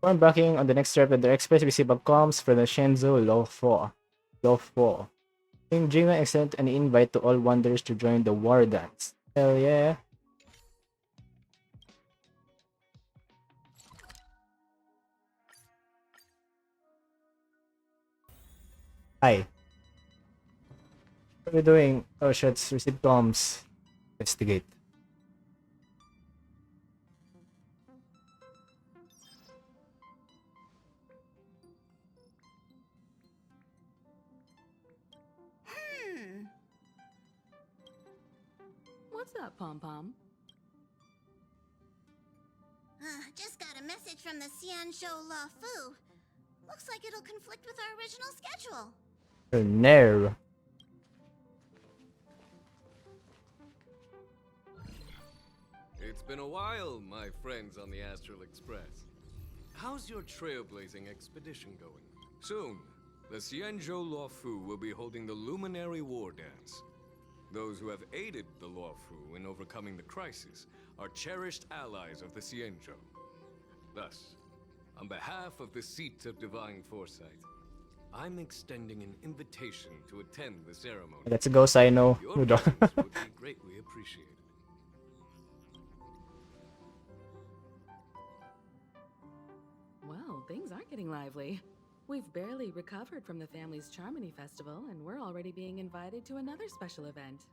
Upon embarking on the next trip, the express receive a comms from the Shenzhou Lofo. King Jinga extended an invite to all wanderers to join the war dance. Hell yeah. Hi. What are we doing? Oh shit, receive comms. Investigate. What's up, Pom Pom? Just got a message from the Xianzhou La Fu. Looks like it'll conflict with our original schedule. No. It's been a while, my friends on the Astral Express. How's your trailblazing expedition going? Soon, the Xianzhou Luofu will be holding the Luminary War Dance. Those who have aided the Luofu in overcoming the crisis are cherished allies of the Xianzhou. Thus, on behalf of the Seat of Divine Foresight, I'm extending an invitation to attend the ceremony. Let's go, Sino. Your presence would be greatly appreciated. Well, things are getting lively. We've barely recovered from the family's Charmony Festival, and we're already being invited to another special event.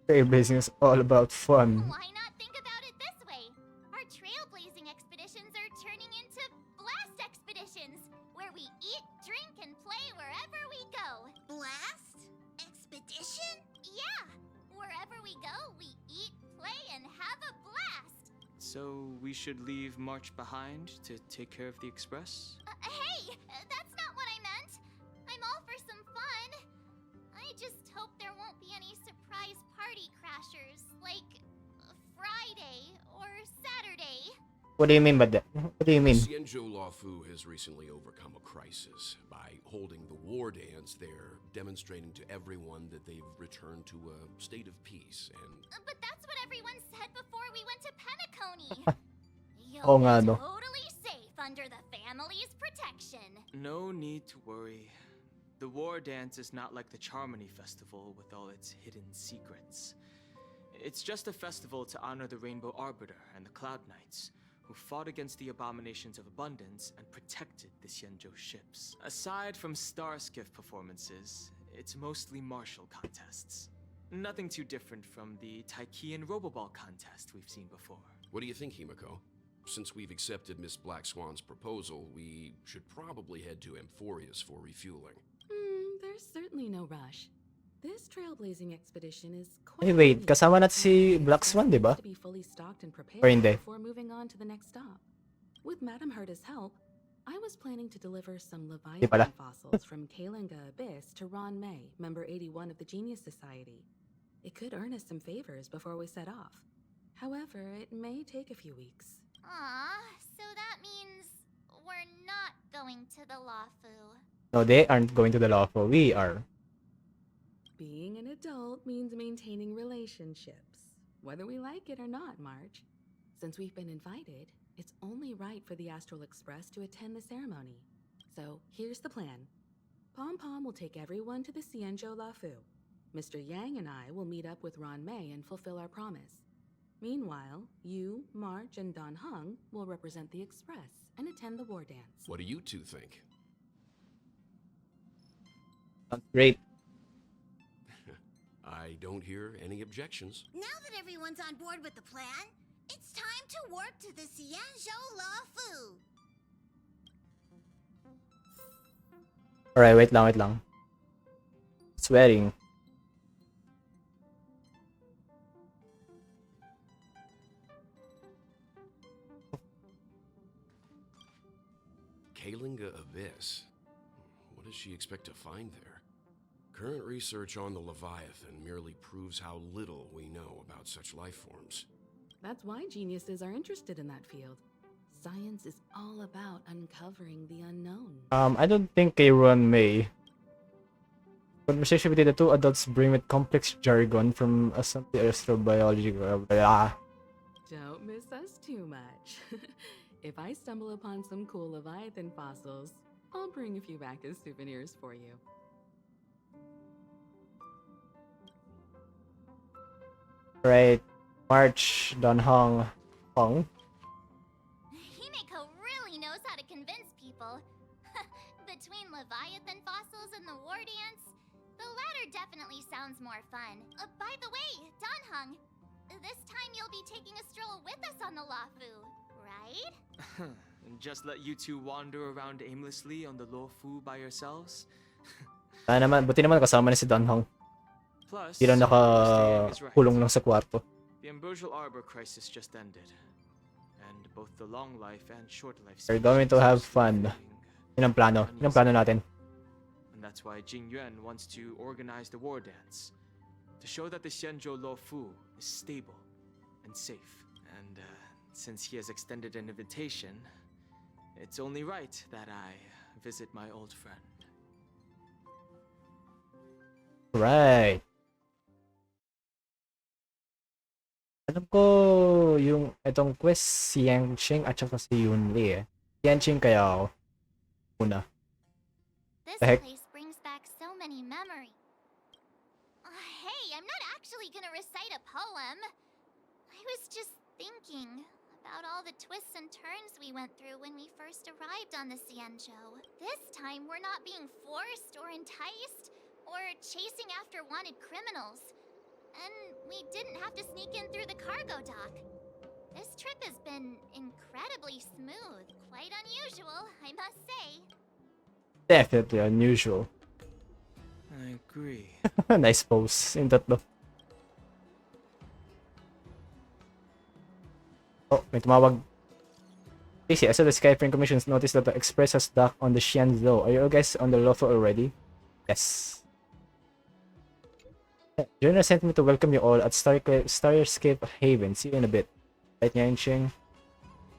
Trailblazing is all about fun. Why not think about it this way? Our trailblazing expeditions are turning into blast expeditions, where we eat, drink, and play wherever we go. Blast? Expedition? Yeah! Wherever we go, we eat, play, and have a blast! So we should leave March behind to take care of the express? Hey! That's not what I meant! I'm all for some fun. I just hope there won't be any surprise party crashers, like Friday or Saturday. What do you mean by that? What do you mean? Xianzhou Luofu has recently overcome a crisis. By holding the war dance, they're demonstrating to everyone that they've returned to a state of peace and... But that's what everyone said before we went to Penacony. Oo You'll nga, be no. totally safe under the family's protection. No need to worry. The war dance is not like the Charmony Festival with all its hidden secrets. It's just a festival to honor the Rainbow Arbiter and the Cloud Knights, who fought against the abominations of abundance and protected the Xianzhou ships. Aside from star skiff performances, it's mostly martial contests. Nothing too different from the Taiki and Roboball contest we've seen before. What do you think, Himiko? Since we've accepted Miss Black Swan's proposal, we should probably head to Amphorius for refueling. There's certainly no rush. This trailblazing expedition is quite Hey, wait. unique. Kasama natin si Black Swan, di ba? To be fully stocked and prepared Or hindi? before moving on to the next stop. With Madame Herta's help, I was planning to deliver some Di pala. Leviathan fossils from Kalinga Abyss to Ron May, member 81 of the Genius Society. It could earn us some favors before we set off. However, it may take a few weeks. So that means we're not going to the Luofu. No, they aren't going to the lawful. We are. Being an adult means maintaining relationships, whether we like it or not, March. Since we've been invited, it's only right for the Astral Express to attend the ceremony. So here's the plan. Pom Pom will take everyone to the Xianzhou Luofu. Mr. Yang and I will meet up with Ron May and fulfill our promise. Meanwhile, you, March, and Don Hung will represent the Express and attend the war dance. What do you two think? Sounds great. I don't hear any objections. Now that everyone's on board with the plan, it's time to warp to the Xianzhou Luofu. Alright, wait lang. Sweating. Kalinga Abyss. What does she expect to find there? Current research on the Leviathan merely proves how little we know about such life forms. That's why geniuses are interested in that field. Science is all about uncovering the unknown. I don't think kay Ron May. Conversation between the two adults bring with complex jargon from assembly astrobiology. Don't miss us too much. If I stumble upon some cool Leviathan fossils, I'll bring a few back as souvenirs for you. Right. March, Donhong, Hong. Himeko really knows how to convince people. Between Leviathan fossils and the war dance, the latter definitely sounds more fun. By the way, Donhong, this time you'll be taking a stroll with us on the Lafu, right? Just let you two wander around aimlessly on the Luofu by yourselves? Buti naman kasama ni si Donhong. Plus, Hindi lang Stan is right. nakakulong lang sa kwarto. The Ambrosial Arbor crisis just ended, and both the long life and short life We're going to species have are fun. fading. Yun ang plano natin. And that's why Jing Yuan wants to organize the war dance to show that the Xianzhou Luofu is stable and safe. And since he has extended an invitation, it's only right that I visit my old friend. Right. Alam ko yung itong quest si Yanqing at saka si Yunli eh. Yanqing kaya ako. Una. This The heck? place brings back so many memories. Hey, I'm not actually gonna recite a poem. I was just thinking about all the twists and turns we went through when we first arrived on the Xianzhou. This time, we're not being forced or enticed or chasing after wanted criminals. And we didn't have to sneak in through the cargo dock. This trip has been incredibly smooth. Quite unusual, I must say. Definitely unusual. I agree. Nice pose. Yung tatlo. Oh, may tumawag. Casey, I saw the Skyframe Commission's notice that the Express has docked on the Xianzhou. Are you guys on the Luofu already? Yes. Jonah sent me to welcome you all at Starscape Haven. See you in a bit. Right, Yanqing?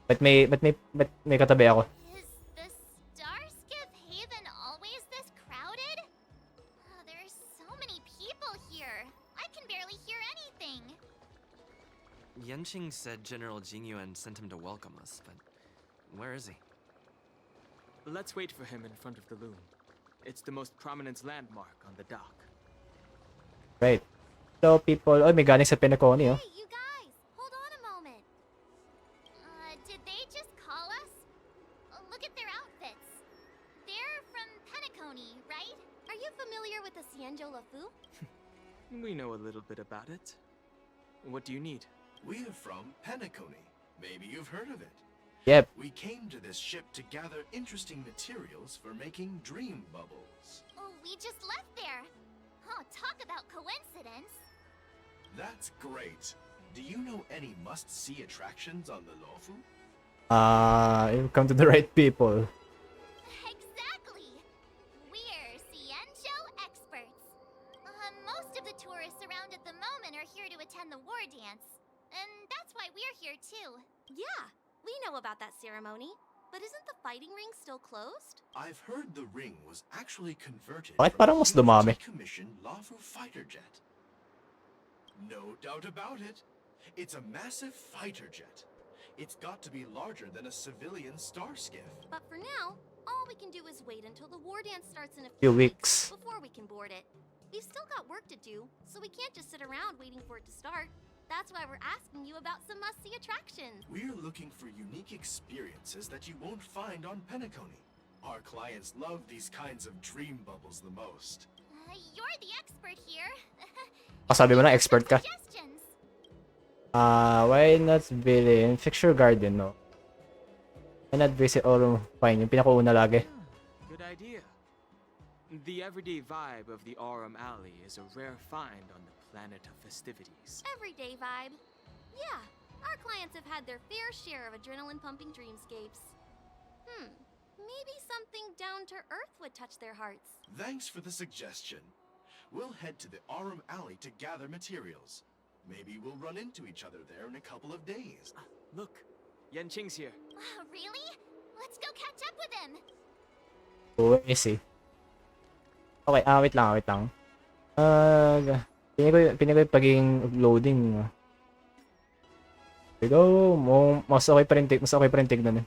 But may katabi ako. Is the Starskip Haven always this crowded? There are so many people here. I can barely hear anything. Yanqing said General Jingyuan sent him to welcome us, but where is he? Let's wait for him in front of the loom. It's the most prominent landmark on the dock. Right. Hello, people. Oh, may galing sa Penacony, oh. Hey, you guys! Hold on a moment. Did they just call us? Look at their outfits. They're from Penacony, right? Are you familiar with the Xianzhou Luofu? We know a little bit about it. What do you need? We're from Penacony. Maybe you've heard of it. Yep. We came to this ship to gather interesting materials for making dream bubbles. Oh, we just left there. Oh, talk about coincidence. That's great. Do you know any must-see attractions on the Luofu? You've come to the right people. Exactly. We're Xianzhou experts. Most of the tourists around at the moment are here to attend the war dance. And that's why we're here too. Yeah, we know about that ceremony. But isn't the fighting ring still closed? I've heard the ring was actually converted Bakit from parang a mas dumami? decommissioned Luofu fighter jet. No doubt about it. It's a massive fighter jet. It's got to be larger than a civilian starskiff. But for now, all we can do is wait until the war dance starts in a Few few weeks. before we can board it. We've still got work to do, so we can't just sit around waiting for it to start. That's why we're asking you about some must-see attractions. We're looking for unique experiences that you won't find on Penacony. Our clients love these kinds of dream bubbles the most. You're the expert here. Sabi mo na, expert ka. Suggestions. Why not bilhin? Fixture garden, no? Why not visit Aurum Fine? Yung pinakauna lagi. Good idea. The everyday vibe of the Aurum Alley is a rare find on the planet of festivities. Everyday vibe. Yeah, our clients have had their fair share of adrenaline-pumping dreamscapes. Maybe something down to earth would touch their hearts. Thanks for the suggestion. We'll head to the Aurum Alley to gather materials. Maybe we'll run into each other there in a couple of days. Look, Yanqing's here. Really? Let's go catch up with him. Oh, I see. Okay, wait lang. Pinag ko yung pagiging loading. There we go. Mas okay pa rin tignan eh.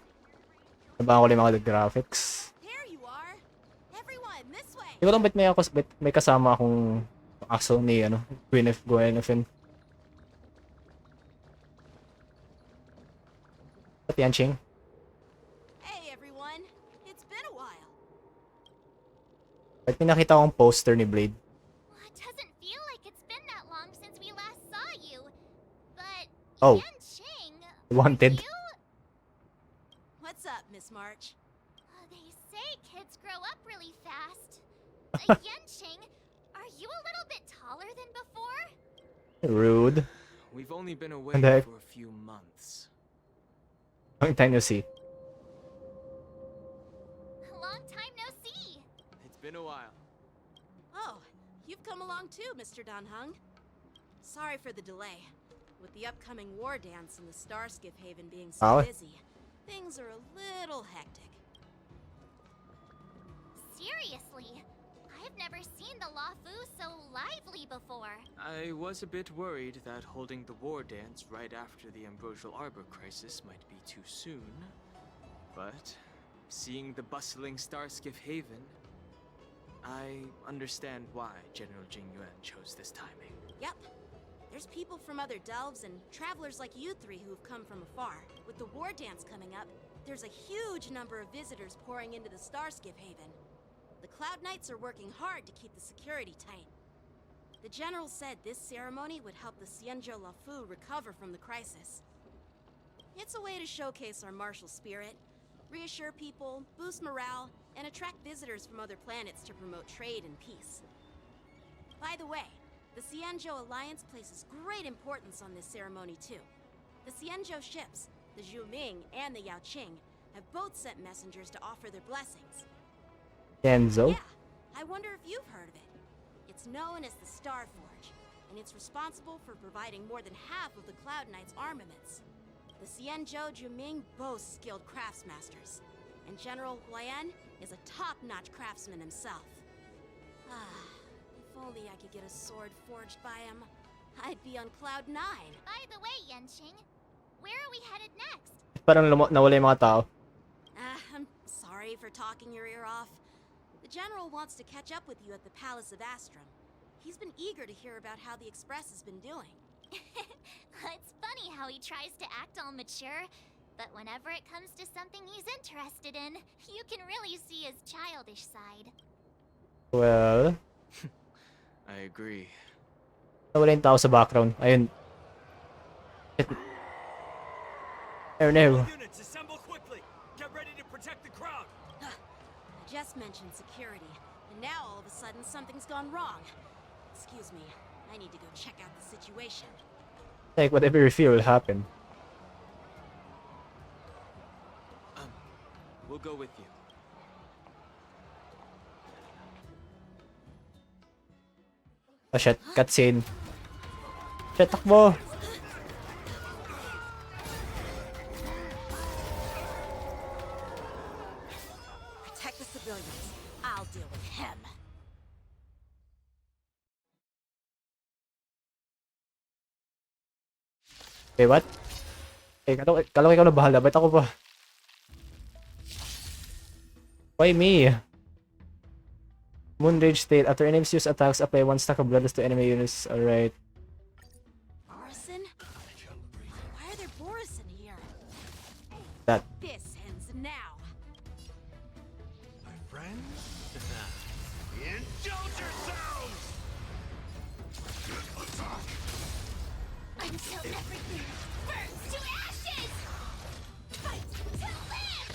Nabaka ko lang yung mga graphics. There you are. Everyone, this way. Hindi ko lang ba't may kasama akong aso ni Gwenefin. At yan, Ching. Hey everyone. It's been a while. Ba't may nakita akong poster ni Blade? Well, it doesn't feel like it's been that long since we last saw you. But Oh. Yanqing, Wanted. you? What's up, Miss March? They say kids grow up really fast. Yanqing, are you a little bit taller than before? Rude. We've only been away And heck? for a few months. Long time no see. Long time no see. It's been a while. Oh, you've come along too, Mr. Danhung. Sorry for the delay. With the upcoming war dance and the Starskiff Haven being so Oh. busy, things are a little hectic. Seriously, I've never seen the Lafu so lively before. I was a bit worried that holding the war dance right after the Ambrosial Arbor crisis might be too soon. But seeing the bustling Starskiff Haven, I understand why General Jing Yuan chose this timing. Yep. There's people from other delves and travelers like you three who've come from afar. With the war dance coming up, there's a huge number of visitors pouring into the Starskiff Haven. The Cloud Knights are working hard to keep the security tight. The General said this ceremony would help the Xianzhou Lafu recover from the crisis. It's a way to showcase our martial spirit, reassure people, boost morale, and attract visitors from other planets to promote trade and peace. By the way, the Xianzhou Alliance places great importance on this ceremony too. The Xianzhou ships, the Zhuming and the Yaoqing, have both sent messengers to offer their blessings. Kenzo? Yeah, I wonder if you've heard of it. It's known as the Star Forge, and it's responsible for providing more than half of the Cloud Knights' armaments. The Xianzhou Zhuming boasts skilled craftsmasters, and General Huayan is a top-notch craftsman himself. If only I could get a sword forged by him, I'd be on Cloud 9. By the way, Yanqing, where are we headed next? Parang nawala yung mga tao. I'm sorry for talking your ear off. The General wants to catch up with you at the Palace of Astrum. He's been eager to hear about how the Express has been doing. It's funny how he tries to act all mature, but whenever it comes to something he's interested in, you can really see his childish side. Well, I agree. nawala yung tao sa background. Ayun. Oh no. Units, assemble quickly. Get ready to protect the crowd. I just mentioned security, and now all of a sudden something's gone wrong. Excuse me, I need to go check out the situation. Like, whatever you feel will happen. We'll go with you. Oh shit, cutscene. Shit, takbo! Protect the civilians. I'll deal with him. Wait, what? Eh, kala ko ikaw na bahala. Ba't ako pa? Why me? Moonrage state. After enemies use attacks, apply one stack of bloodless to enemy units. Alright. Borisin? Why are there Borisin here? That. This ends now. My friends? Indulge yourselves! Until everything burns to ashes! Fight to live!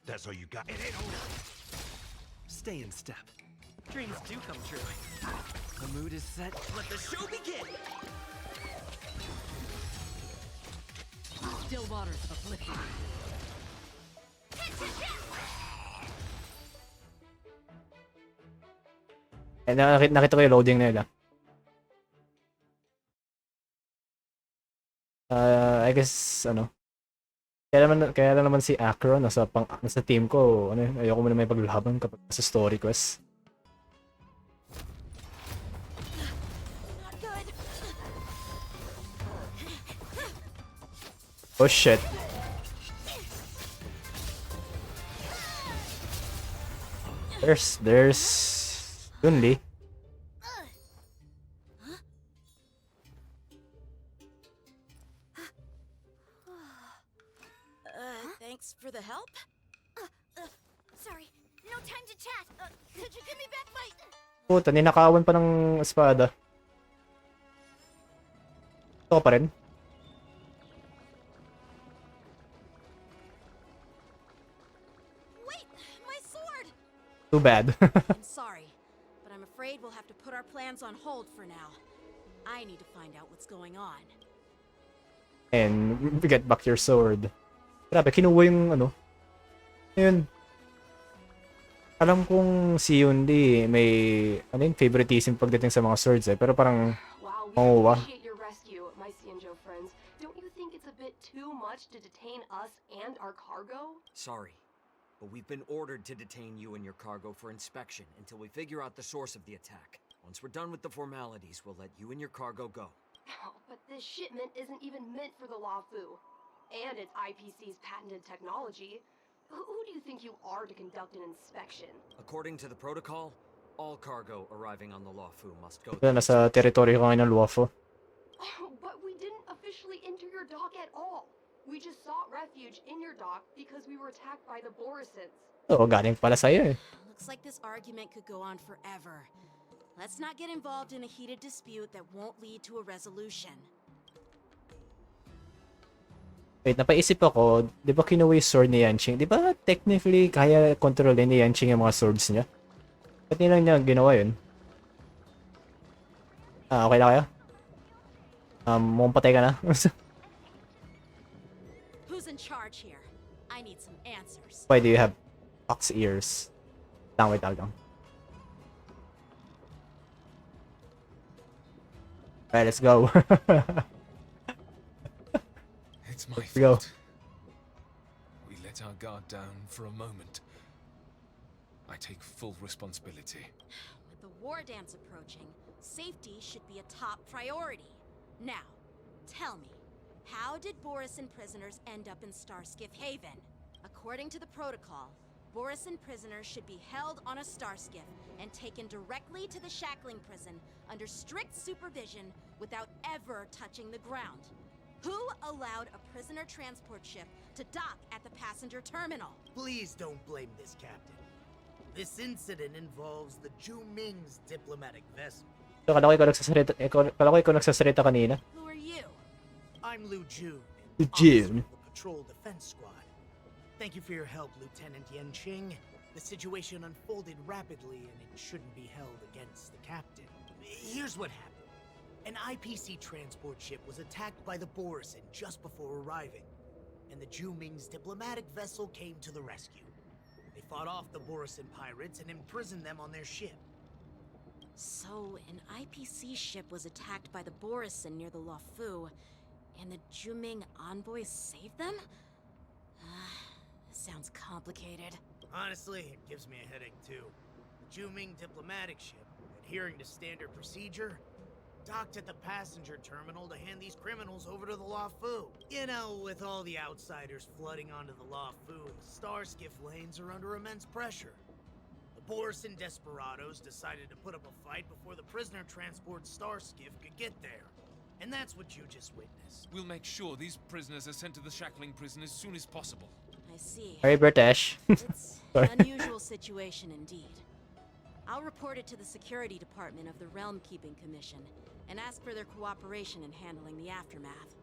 That's all you got. It ain't over. Stay in step. Dreams do come true. The mood is set. Let the show begin! Still waters uplifting. Eh, nakita ko yung loading nila. I guess, kaya lang naman si Akron nasa team ko. Ayoko mo na may paglaban kapag sa story quest. Not good. Oh shit. There's Yunli. Thanks for the help. Sorry, no time to chat. Could you give me back my... Puta, ninakawan pa ng espada. Ito pa rin. Wait, my sword! Too bad. I'm sorry, but I'm afraid we'll have to put our plans on hold for now. I need to find out what's going on. And get back your sword. Grabe, kinuha yung ano. Ayun. Alam kong si Yunli may ano yun, favoritism pagdating sa mga swords eh. Pero parang Wow, we manguwa. appreciate your rescue, my Cienjo friends. Don't you think it's a bit too much to detain us and our cargo? Sorry, but we've been ordered to detain you and your cargo for inspection until we figure out the source of the attack. Once we're done with the formalities, we'll let you and your cargo go. Oh, but this shipment isn't even meant for the Lafu. And it's IPC's patented technology. Who do you think you are to conduct an inspection? According to the protocol, all cargo arriving on the Lafu must go Wala, nasa teritoryo ka ngayon ng Luafo. But we didn't officially enter your dock at all. We just sought refuge in your dock because we were attacked by the Borisons. Oo, galing pala sa'yo eh. Looks like this argument could go on forever. Let's not get involved in a heated dispute that won't lead to a resolution. Wait, napaisip ako, di ba kinuha yung sword ni Yanqing? Di ba technically kaya kontrolin ni Yanqing yung mga swords niya? Ba't nilang niya ginawa yun? Okay na kayo? Mukhang patay ka na. Who's in charge here? I need some answers. Why do you have fox ears? Wait lang. Alright, let's go. It's my Let's go. fault. We let our guard down for a moment. I take full responsibility. With the war dance approaching, safety should be a top priority. Now, tell me, how did Borisin prisoners end up in Starskiff Haven? According to the protocol, Borisin prisoners should be held on a Starskiff and taken directly to the shackling prison under strict supervision without ever touching the ground. Who allowed a prisoner transport ship to dock at the passenger terminal? Please don't blame this, Captain. This incident involves the Ju Ming's diplomatic vessel. So, kala ko ikaw nagsasalita kanina. Who are you? I'm Lu Jun, Lu officer Jun. of the Patrol Defense Squad. Thank you for your help, Lieutenant Yanqing. The situation unfolded rapidly, and it shouldn't be held against the captain. Here's what happened. An IPC transport ship was attacked by the Borisin just before arriving, and the Ju Ming's diplomatic vessel came to the rescue. They fought off the Borisin pirates and imprisoned them on their ship. So, an IPC ship was attacked by the Borisin near the Lafu, and the Juming envoys saved them? Sounds complicated. Honestly, it gives me a headache too. The Ju Ming diplomatic ship, adhering to standard procedure, docked at the passenger terminal to hand these criminals over to the Lafu. You know, with all the outsiders flooding onto the Lafu, the Starskiff lanes are under immense pressure. The Borisin desperados decided to put up a fight before the prisoner transport Starskiff could get there. And that's what you just witnessed. We'll make sure these prisoners are sent to the shackling prison as soon as possible. I see. Very British. It's Sorry. an unusual situation indeed. I'll report it to the security department of the Realm Keeping Commission and ask for their cooperation in handling the aftermath.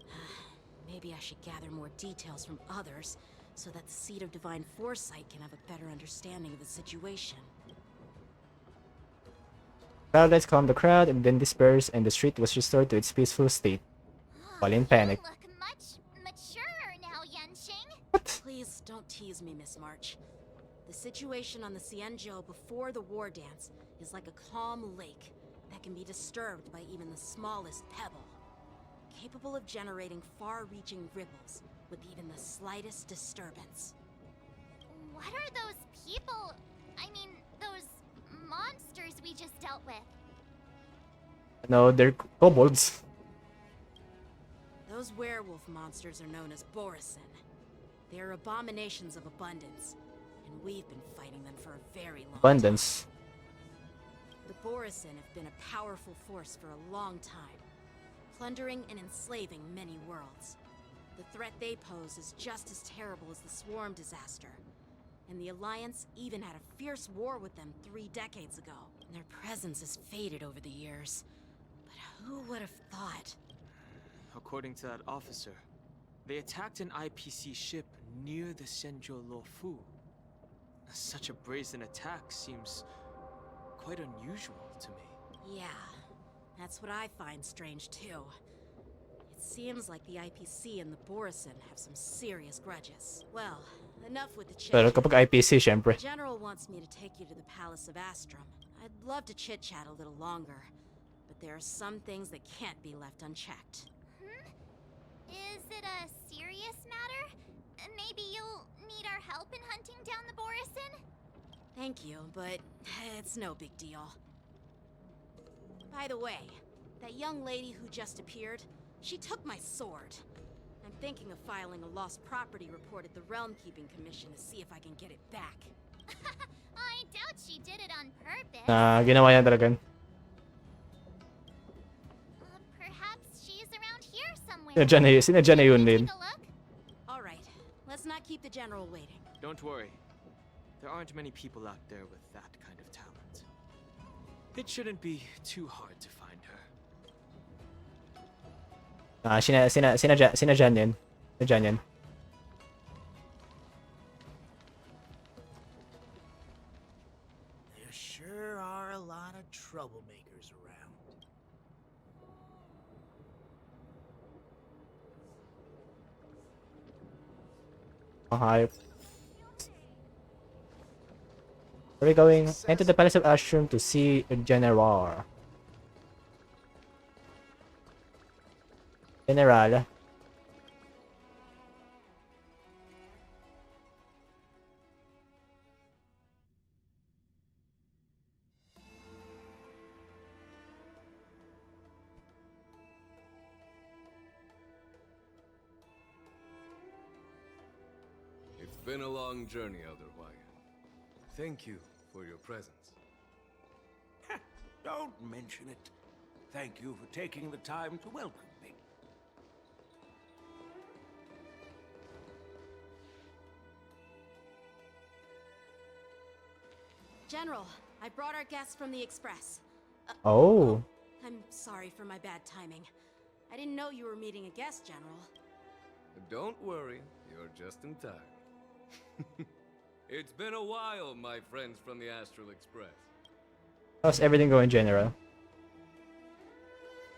Maybe I should gather more details from others so that the Seed of Divine Foresight can have a better understanding of the situation. Crowd calmed the crowd and then dispersed, and the street was restored to its peaceful state. While in panic. You look much maturer now, Yanqing. What? Please don't tease me, Miss March. The situation on the Cienjo before the war dance is like a calm lake that can be disturbed by even the smallest pebble, capable of generating far-reaching ripples with even the slightest disturbance. What are those people? I mean, those monsters we just dealt with. No, they're kobolds. Those werewolf monsters are known as Borisin. They are abominations of abundance, and we've been fighting them for a very long Abundance. time. The Borisin have been a powerful force for a long time, plundering and enslaving many worlds. The threat they pose is just as terrible as the Swarm disaster, and the Alliance even had a fierce war with them 3 decades ago. Their presence has faded over the years, but who would have thought? According to that officer, they attacked an IPC ship near the Shenzhou Luofu. Such a brazen attack seems quite unusual to me. Yeah, that's what I find strange too. It seems like the IPC and the Borisin have some serious grudges. Well, enough with the Pero chit-chat. kapag IPC, syempre. The General wants me to take you to the Palace of Astrum. I'd love to chit-chat a little longer, but there are some things that can't be left unchecked. Is it a serious matter? Maybe you'll need our help in hunting down the Borisin? Thank you, but it's no big deal. By the way, that young lady who just appeared, she took my sword. I'm thinking of filing a lost property report at the Realm Keeping Commission to see if I can get it back. I doubt she did it on purpose. Ginawa niya talaga. Perhaps she's around here somewhere. Sinadya na yun din. Take a look. All right, let's not keep the General waiting. Don't worry. There aren't many people out there with that kind of talent. It shouldn't be too hard to find her. Sinadya yan. Sinadya yan. There sure are a lot of troublemakers around. Hype. Where are we going? Enter the Palace of Ashram to see a General. General. It's been a long journey, Elder Huayan. Thank you for your presence. Don't mention it. Thank you for taking the time to welcome me. General, I brought our guests from the Express. Oh. I'm sorry for my bad timing. I didn't know you were meeting a guest, General. Don't worry, you're just in time. It's been a while, my friends from the Astral Express. How's everything going, General?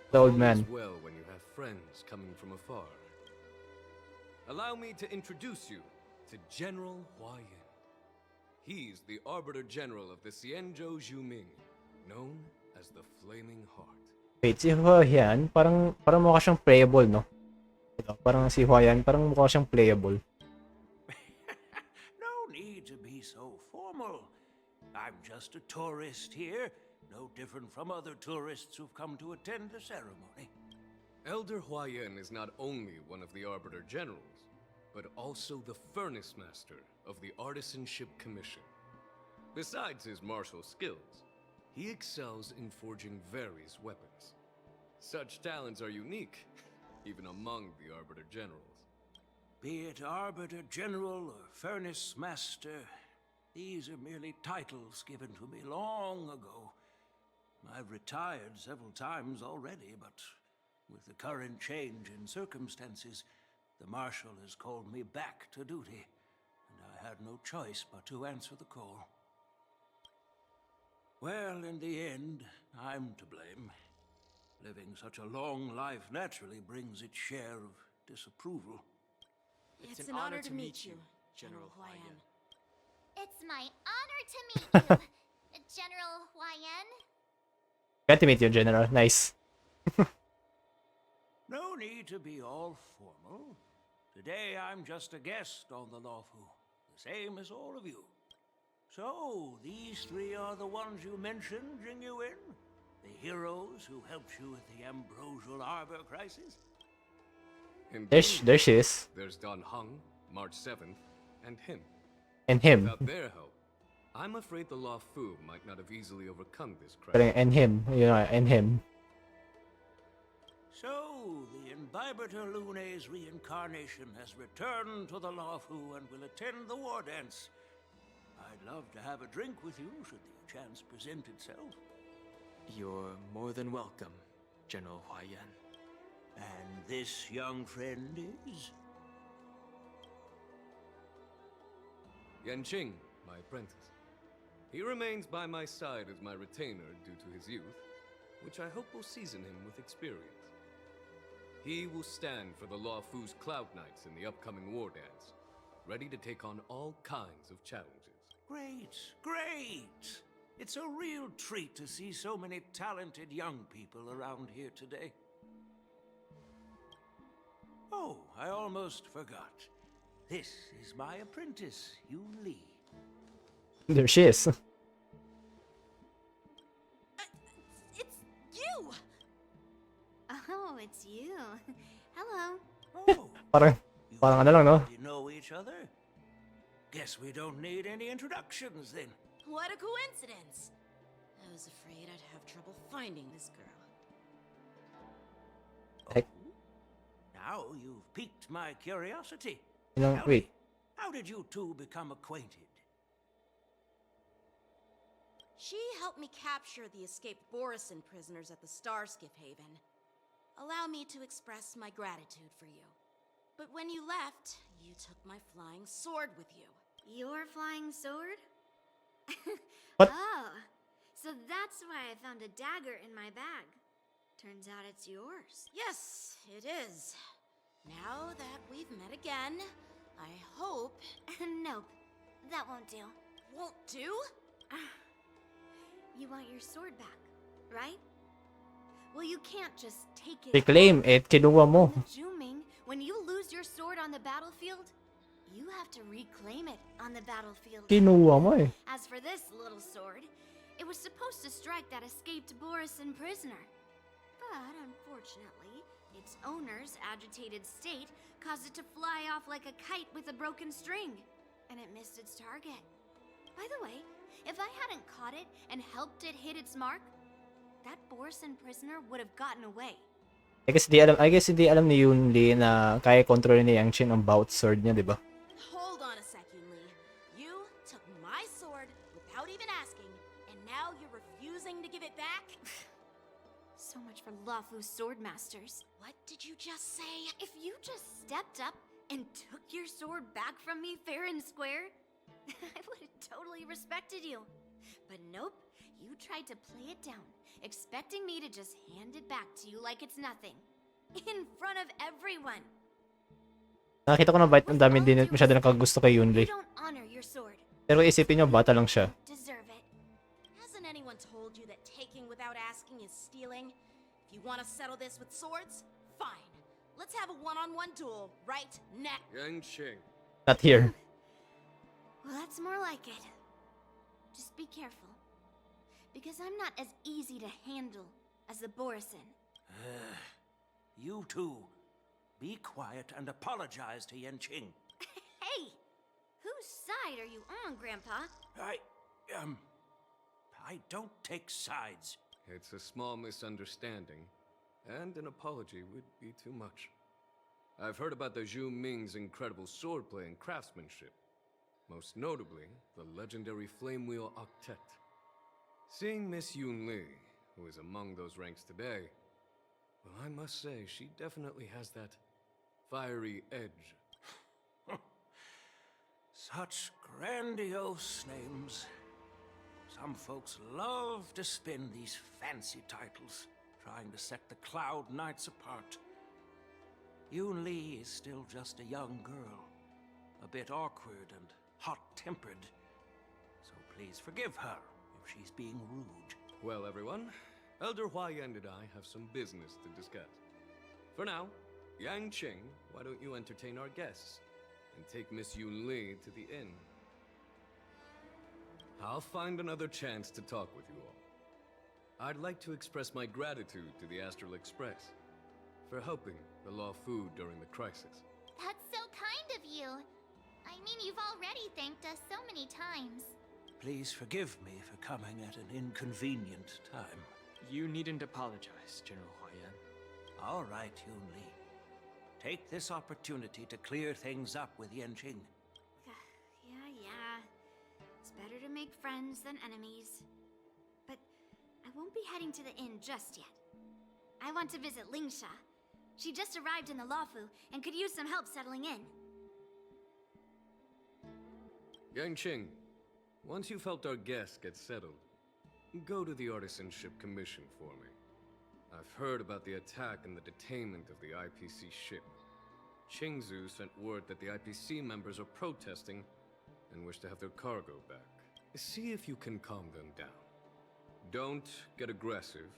The old man. All is well when you have friends coming from afar. Allow me to introduce you to General Huayan. He's the Arbiter General of the Xianzhou Zhuming, known as the Flaming Heart. Wait, si Huayan, parang mukha siyang playable, no? Ito, parang si Huayan, parang mukha siyang playable. No need to be so formal. I'm just a tourist here, no different from other tourists who've come to attend the ceremony. Elder Huayan is not only one of the Arbiter Generals, but also the Furnace Master of the Artisanship Commission. Besides his martial skills, he excels in forging various weapons. Such talents are unique, even among the Arbiter Generals. Be it Arbiter General or Furnace Master, these are merely titles given to me long ago. I've retired several times already, but with the current change in circumstances, the Marshal has called me back to duty, and I had no choice but to answer the call. Well, in the end, I'm to blame. Living such a long life naturally brings its share of disapproval. It's an honor to meet you, General Huayan. It's my honor to meet you, General Huayan. Glad to meet you, General. Nice. No need to be all formal. Today I'm just a guest on the Luofu, the same as all of you. So, these three are the ones you mentioned, Jingyuin? The heroes who helped you with the Ambrosial Arbor crisis? There she is. There's Don Hung, March 7th, and him. And him. Without their help, I'm afraid the Law Fu might not have easily overcome this Pero crisis. and him, and him. So, the Imbibitor Lune's reincarnation has returned to the Lawfu and will attend the war dance. I'd love to have a drink with you should the chance present itself. You're more than welcome, General Huaiyan. And this young friend is? Yanqing, my apprentice. He remains by my side as my retainer due to his youth, which I hope will season him with experience. He will stand for the Law Fu's Cloud Knights in the upcoming war dance, ready to take on all kinds of challenges. Great, great! It's a real treat to see so many talented young people around here today. Oh, I almost forgot. This is my apprentice, Yoon Lee. There she is. It's you! Oh, it's you. Hello. Oh, Parang ano lang, no? you know each other? Guess we don't need any introductions then. What a coincidence! I was afraid I'd have trouble finding this girl. Heck. Now you've piqued my curiosity. Ilang, Tell wait. me, how did you two become acquainted? She helped me capture the escaped Borisin prisoners at the Starskiff Haven. Allow me to express my gratitude for you. But when you left, you took my flying sword with you. Your flying sword? What? Oh, so that's why I found a dagger in my bag. Turns out it's yours. Yes, it is. Now that we've met again, I hope... Nope, that won't do. Won't do? You want your sword back, right? Well, you can't just take it. Reclaim it, kinuha mo. In the Juming, when you lose your sword on the battlefield, you have to reclaim it on the battlefield. Kinuha mo eh. As for this little sword, it was supposed to strike that escaped Borisin prisoner. But unfortunately, its owner's agitated state caused it to fly off like a kite with a broken string, and it missed its target. By the way, if I hadn't caught it and helped it hit its mark, that Borisin prisoner would have gotten away. I guess hindi alam ni Yoon Lee na kaya kontrolin ni Yang Chin ang bout sword niya, di ba? Hold on a second, Lee. You took my sword without even asking, and now you're refusing to give it back? So much for Lafu's sword masters. What did you just say? If you just stepped up and took your sword back from me fair and square, I would have totally respected you. But nope, you tried to play it down, expecting me to just hand it back to you like it's nothing. In front of everyone. Nakita ko na bait ang dami din masyado nakagusto kay Yoon You Lee. don't honor your sword. Pero isipin nyo, bata lang siya. Deserve it. Hasn't anyone told you that taking without asking is stealing? If you want to settle this with swords, fine. Let's have a one-on-one duel right now. Yanqing. Not here. Well, that's more like it. Just be careful. Because I'm not as easy to handle as the Borisin. You two, be quiet and apologize to Yanqing. Hey! Whose side are you on, Grandpa? I don't take sides. It's a small misunderstanding, and an apology would be too much. I've heard about the Zhu Ming's incredible swordplay and craftsmanship. Most notably, the legendary Flame Wheel Octet. Seeing Miss Yoon Lee, who is among those ranks today, well, I must say, she definitely has that fiery edge. Such grandiose names. Some folks love to spin these fancy titles, trying to set the Cloud Knights apart. Yoon Lee is still just a young girl, a bit awkward and hot-tempered. So please forgive her if she's being rude. Well, everyone, Elder Huaiyan and I have some business to discuss. For now, Yanqing, why don't you entertain our guests and take Miss Yoon Lee to the inn? I'll find another chance to talk with you all. I'd like to express my gratitude to the Astral Express for helping the Law Fu during the crisis. That's so kind of you. I I mean, you've already thanked us so many times. Please forgive me for coming at an inconvenient time. You needn't apologize, General Huayan. All right, Yun Li. Take this opportunity to clear things up with Yanqing. Yeah. It's better to make friends than enemies. But I won't be heading to the inn just yet. I want to visit Lingsha. She just arrived in the Luofu and could use some help settling in. Yanqing, once you've helped our guests get settled, go to the Artisanship Commission for me. I've heard about the attack and the detainment of the IPC ship. Qingzu sent word that the IPC members are protesting and wish to have their cargo back. See if you can calm them down. Don't get aggressive.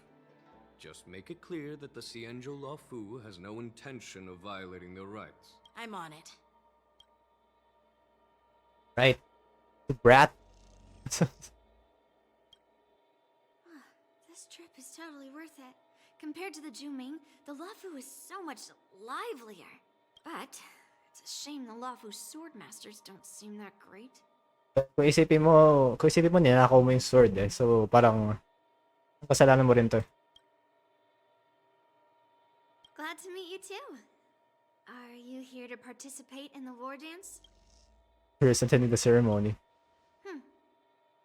Just make it clear that the Xianzhou Luofu has no intention of violating their rights. I'm on it. Right. The brat. This trip is totally worth it. Compared to the Juming, the Luofu is so much livelier. But it's a shame the Luofu swordmasters don't seem that great. Kung isipin mo ninakaw mo yung sword eh. So parang kasalanan mo rin to. Glad to meet you too. Are you here to participate in the war dance? Here's attending the ceremony.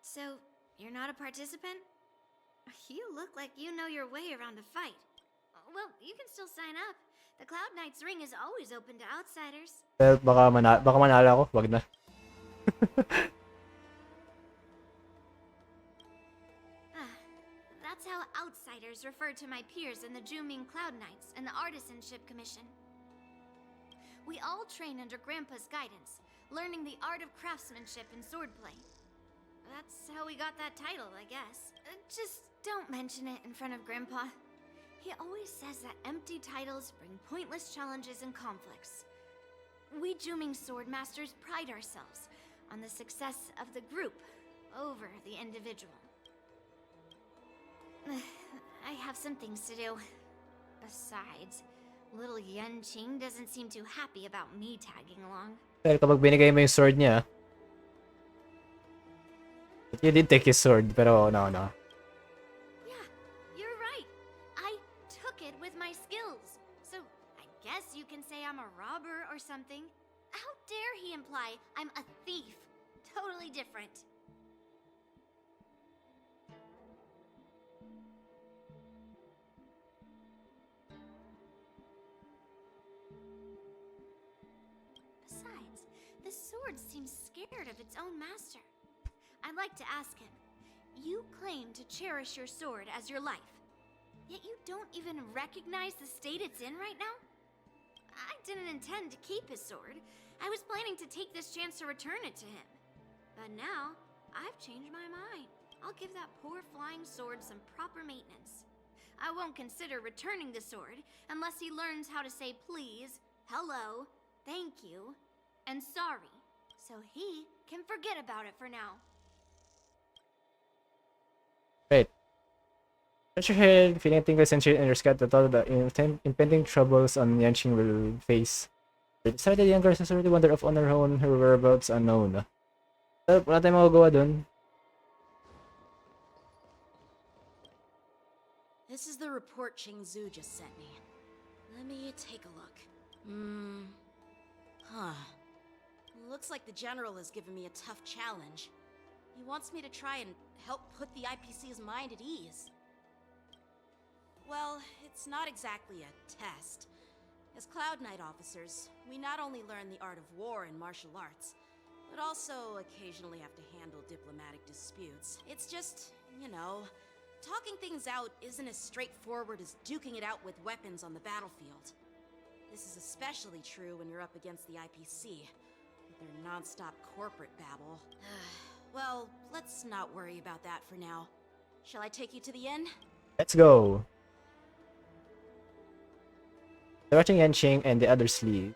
So, you're not a participant? You look like you know your way around a fight. Well, you can still sign up. The Cloud Knight's ring is always open to outsiders. Well, baka manalo ako. Wag na. That's how outsiders refer to my peers in the Juming Cloud Knights and the Artisanship Commission. We all train under Grandpa's guidance, learning the art of craftsmanship and swordplay. That's how we got that title, I guess. Just don't mention it in front of Grandpa. He always says that empty titles bring pointless challenges and conflicts. We Juming swordmasters pride ourselves on the success of the group over the individual. I have some things to do. Besides, little Yanqing doesn't seem too happy about me tagging along. Pero kapag binigay mo yung sword niya, you did take his sword, pero no. Yeah, you're right. I took it with my skills. So, I guess you can say I'm a robber or something. How dare he imply I'm a thief? Totally different. Besides, the sword seems scared of its own master. I'd like to ask him, you claim to cherish your sword as your life, yet you don't even recognize the state it's in right now? I didn't intend to keep his sword. I was planning to take this chance to return it to him. But now, I've changed my mind. I'll give that poor flying sword some proper maintenance. I won't consider returning the sword unless he learns how to say please, hello, thank you, and sorry, so he can forget about it for now. Right. Touch your head, feeling a tingle sensation in your scalp that all the impending troubles on Yanqing will face. We decided the young girl has already wandered off on her own, her whereabouts unknown. Well, wala tayong magagawa dun. This is the report Qingzu just sent me. Let me take a look. Looks like the General has given me a tough challenge. He wants me to try and help put the IPC's mind at ease. Well, it's not exactly a test. As Cloud Knight officers, we not only learn the art of war and martial arts, but also occasionally have to handle diplomatic disputes. It's just, talking things out isn't as straightforward as duking it out with weapons on the battlefield. This is especially true when you're up against the IPC, with their non-stop corporate babble. Well, let's not worry about that for now. Shall I take you to the inn? Let's go. They're watching Yanqing and the others leave.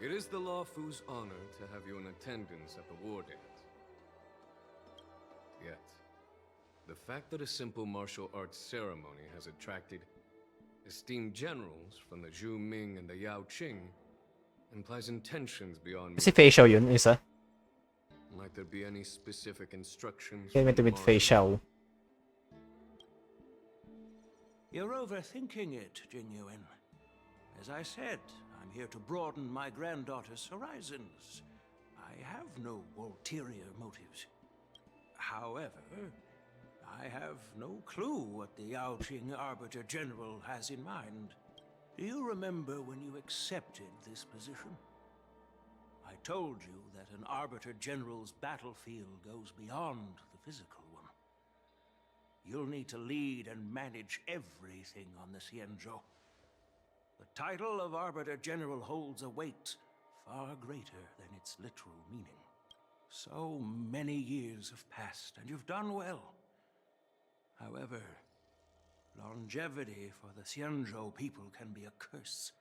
It is the Luofu's honor to have you in attendance at the war dance. Yet, the fact that a simple martial arts ceremony has attracted esteemed generals from the Zhu Ming and the Yao Qing implies intentions beyond Kasi me. facial yun, isa. Might there be any specific instructions? Kaya meant with facial. You're overthinking it, Genuine. As I said, I'm here to broaden my granddaughter's horizons. I have no ulterior motives. However, I have no clue what the Yaoqing Arbiter General has in mind. Do you remember when you accepted this position? I told you that an Arbiter General's battlefield goes beyond the physical one. You'll need to lead and manage everything on the Xianzhou. The title of Arbiter General holds a weight far greater than its literal meaning. So many years have passed, and you've done well. However, longevity for the Xianzhou people can be a curse.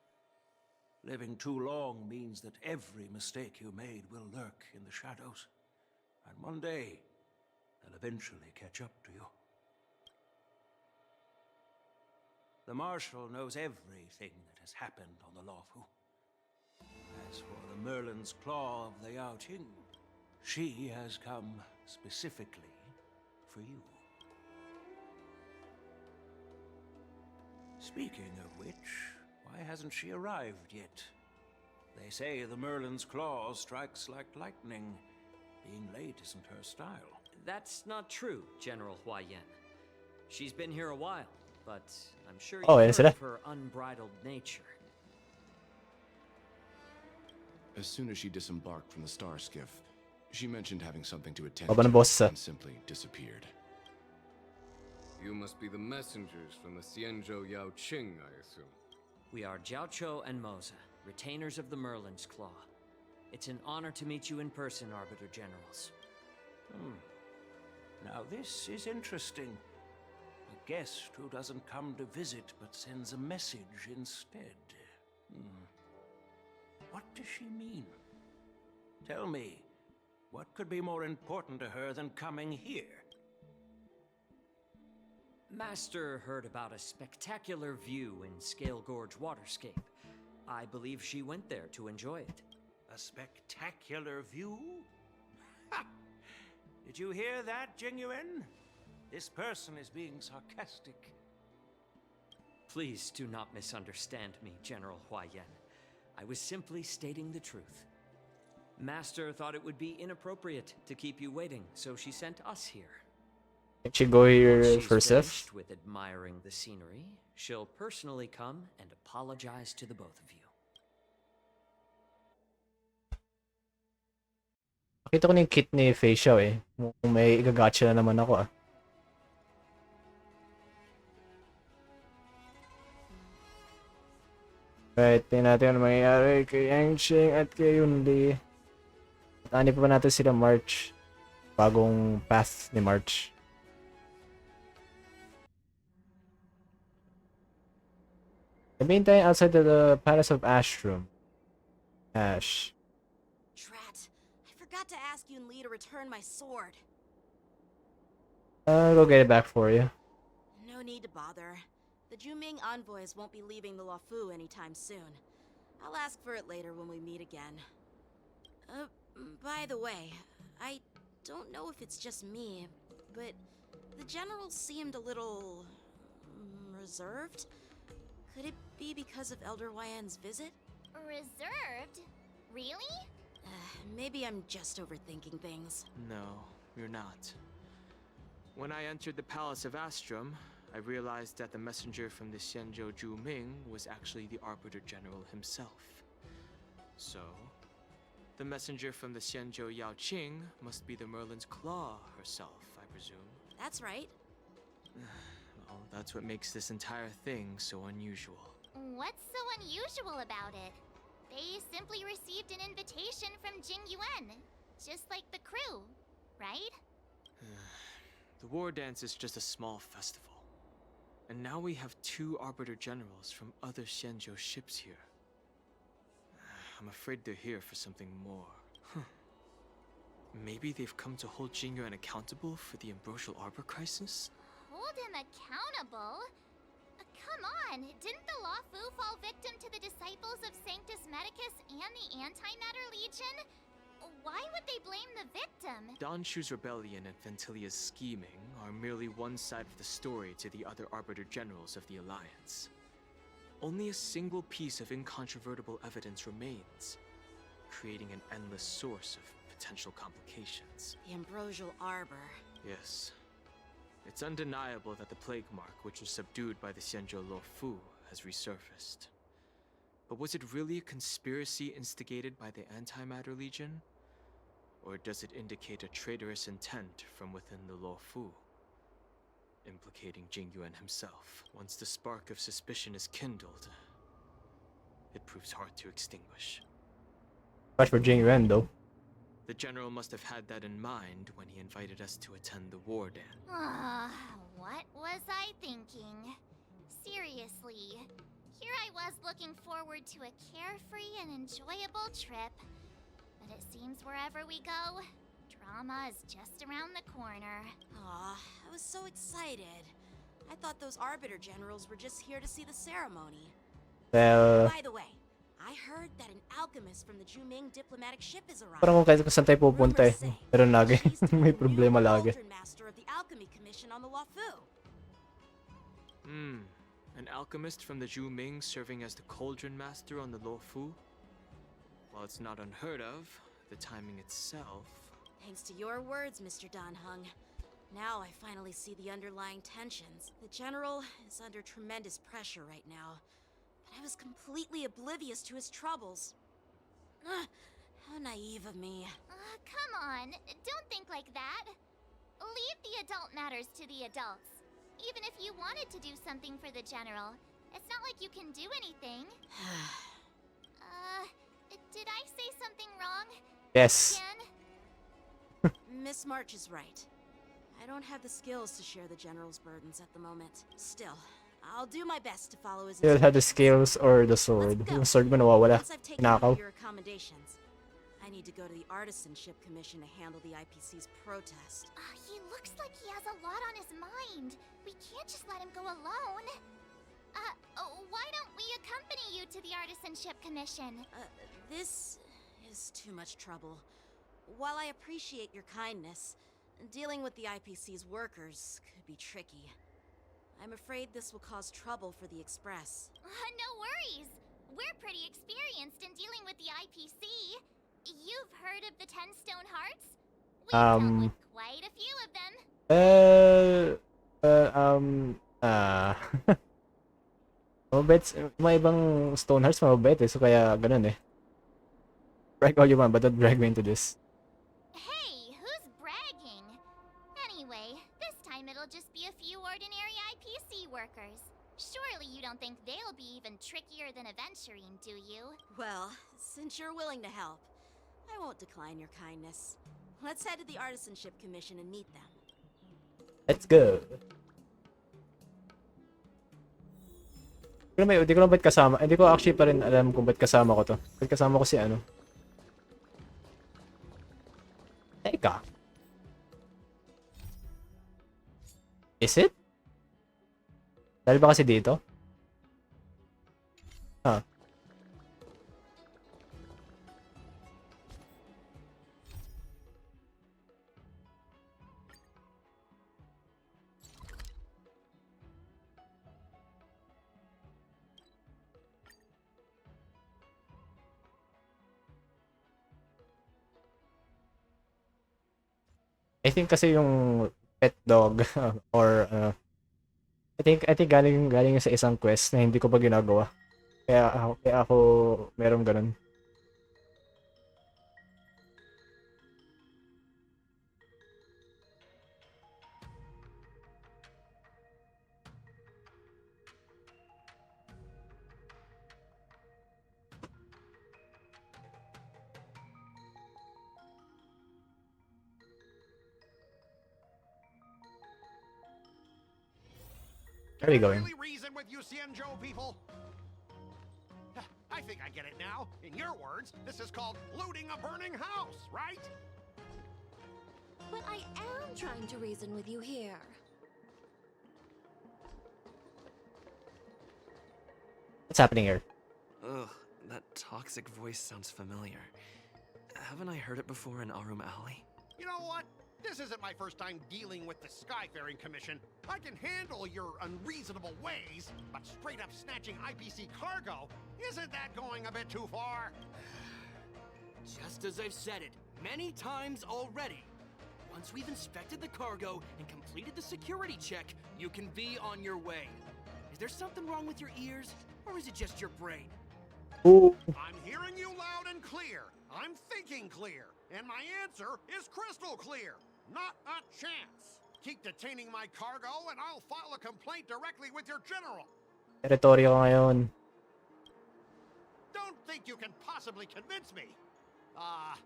Living too long means that every mistake you made will lurk in the shadows. And one day, they'll eventually catch up to you. The Marshal knows everything that has happened on the Luofu. As for the Merlin's Claw of the Yaoqing, she has come specifically for you. Speaking of which, why hasn't she arrived yet? They say the Merlin's Claw strikes like lightning. Being late isn't her style. That's not true, General Huayan. She's been here a while, but I'm sure Oh, you've yes, heard it is. of her unbridled nature. As soon as she disembarked from the star skiff, she mentioned having something to attend Baba ng to boss, and simply disappeared. You must be the messengers from the Xianzhou Yaoqing, I assume. We are Jiaoqiu and Moza, retainers of the Merlin's Claw. It's an honor to meet you in person, Arbiter Generals. Now this is interesting. A guest who doesn't come to visit but sends a message instead. What does she mean? Tell me, what could be more important to her than coming here? Master heard about a spectacular view in Scale Gorge Waterscape. I believe she went there to enjoy it. A spectacular view? Ha! Did you hear that, Genuine? This person is being sarcastic. Please do not misunderstand me, General Huayan. I was simply stating the truth. Master thought it would be inappropriate to keep you waiting, so she sent us here. Can she go here Once she's herself? finished with admiring the scenery, she'll personally come and apologize to the both of you. Nakita ko na yung kit ni Facial eh. Kung may igagacha na naman ako ah. Right, tingnan natin ano mangyayari kay Yangsheng at kay Yunli. At ani pa ba natin sila March? Bagong path ni March. The meantime, outside the Palace of Ashroom. Ash. Drat. I forgot to ask Yunli to return my sword. I'll go get it back for you. No need to bother. The Juming envoys won't be leaving the Luofu anytime soon. I'll ask for it later when we meet again. By the way, I don't know if it's just me, but the general seemed a little reserved. Could it be because of Elder Huayan's visit? Reserved? Really? Maybe I'm just overthinking things. No, you're not. When I entered the Palace of Astrum, I realized that the messenger from the Xianzhou Juming was actually the Arbiter General himself. So, the messenger from the Xianzhou Yaoqing must be the Merlin's Claw herself, I presume. That's right. Well, that's what makes this entire thing so unusual. What's so unusual about it? They simply received an invitation from Jing Yuan, just like the crew, right? The war dance is just a small festival. And now we have 2 Arbiter Generals from other Xianzhou ships here. I'm afraid they're here for something more. Maybe they've come to hold Jing Yuan accountable for the Ambrosial Arbor crisis? Hold him accountable? come on! Didn't the Lawfu fall victim to the disciples of Sanctus Medicus and the Antimatter Legion? Why would they blame the victim? Don Shu's rebellion and Ventilia's scheming are merely one side of the story to the other Arbiter Generals of the Alliance. Only a single piece of incontrovertible evidence remains, creating an endless source of potential complications. The Ambrosial Arbor. Yes. It's undeniable that the plague mark, which was subdued by the Xianzhou Luofu, has resurfaced. But was it really a conspiracy instigated by the Antimatter Legion? Or does it indicate a traitorous intent from within the Luofu, implicating Jingyuan himself? Once the spark of suspicion is kindled, it proves hard to extinguish. Much for Jingyuan though. The General must have had that in mind when he invited us to attend the war dance. What was I thinking? Seriously, here I was looking forward to a carefree and enjoyable trip. But it seems wherever we go, drama is just around the corner. Aw, I was so excited. I thought those Arbiter Generals were just here to see the ceremony. Well, By the way, I heard that an alchemist from the Juming diplomatic ship is arriving. parang kung kahit saan tayo pupunta eh. Pero lagi, may problema lagi. Master of the Alchemy Commission on the Luofu. An alchemist from the Juming serving as the Cauldron Master on the Luofu? While it's not unheard of, the timing itself... Thanks to your words, Mr. Dan Hung. Now I finally see the underlying tensions. The General is under tremendous pressure right now. But I was completely oblivious to his troubles. How naive of me. Come on, don't think like that. Leave the adult matters to the adults. Even if you wanted to do something for the General, it's not like you can do anything. Did I say something wrong? Yes. Again? Miss March is right. I don't have the skills to share the General's burdens at the moment. Still, I'll do my best to follow his He'll have the scales or the sword. Yung sword mo nawawala. Once I've taken Nakaw. your accommodations, I need to go to the Artisanship Commission to handle the IPC's protest. He looks like he has a lot on his mind. We can't just let him go alone. Why don't we accompany you to the Artisanship Commission? This is too much trouble. While I appreciate your kindness, dealing with the IPC's workers could be tricky. I'm afraid this will cause trouble for the Express. No worries. We're pretty experienced in dealing with the IPC. You've heard of the 10 Stone Hearts? We've dealt with quite a few of them. Mabait, mga ibang stone hearts mabait eh, so kaya ganun eh. Brag all you want, but don't drag me into this. Hey, who's bragging? Anyway, this time it'll just be a few ordinary IPC workers. Surely you don't think they'll be even trickier than Aventurine, do you? Well, since you're willing to help, I won't decline your kindness. Let's head to the Artisanship Commission and meet them. Let's go. Hindi ko lang ba't kasama. Hindi ko actually pa rin alam kung ba't kasama ko to. Ba't kasama ko si ano. Teka. Is it? Dahil ba kasi dito? I think kasi yung pet dog or I think galing sa isang quest na hindi ko pa ginagawa. Kaya ako merong ganun. Where are we going? Really reason with you Xianzhou people? I think I get it now. In your words, this is called looting a burning house, right? But I am trying to reason with you here. What's happening here? Ugh, that toxic voice sounds familiar. Haven't I heard it before in Arum Alley? You know what? This isn't my first time dealing with the Skyfaring Commission. I can handle your unreasonable ways, but straight up snatching IPC cargo, isn't that going a bit too far? Just as I've said it many times already. Once we've inspected the cargo and completed the security check, you can be on your way. Is there something wrong with your ears, or is it just your brain? Ooh. I'm hearing you loud and clear. I'm thinking clear. And my answer is crystal clear. Not a chance. Keep detaining my cargo and I'll file a complaint directly with your general. Teritoryo ka ngayon. Don't think you can possibly convince me. Huh?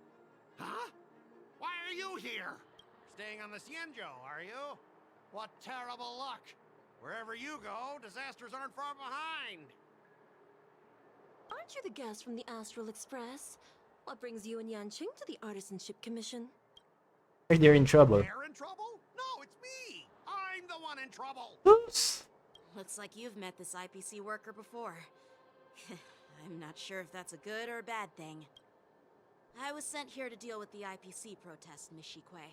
Why are you here? Staying on the Cienjo, are you? What terrible luck. Wherever you go, disasters aren't far behind. Aren't you the guest from the Astral Express? What brings you and Yanqing to the Artisanship Commission? They're in trouble. They're in trouble? No, it's me. I'm the one in trouble. Oops. Looks like you've met this IPC worker before. I'm not sure if that's a good or a bad thing. I was sent here to deal with the IPC protest, Miss Shikwe.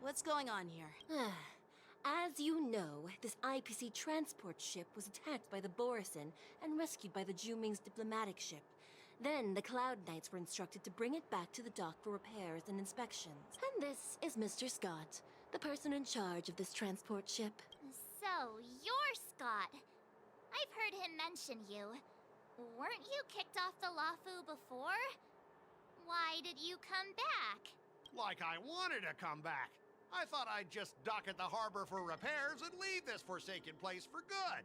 What's going on here? As you know, this IPC transport ship was attacked by the Borisin and rescued by the Juming's diplomatic ship. Then the Cloud Knights were instructed to bring it back to the dock for repairs and inspections. And this is Mr. Scott, the person in charge of this transport ship. So, you're Scott. I've heard him mention you. Weren't you kicked off the Lafu before? Why did you come back? Like I wanted to come back. I thought I'd just dock at the harbor for repairs and leave this forsaken place for good.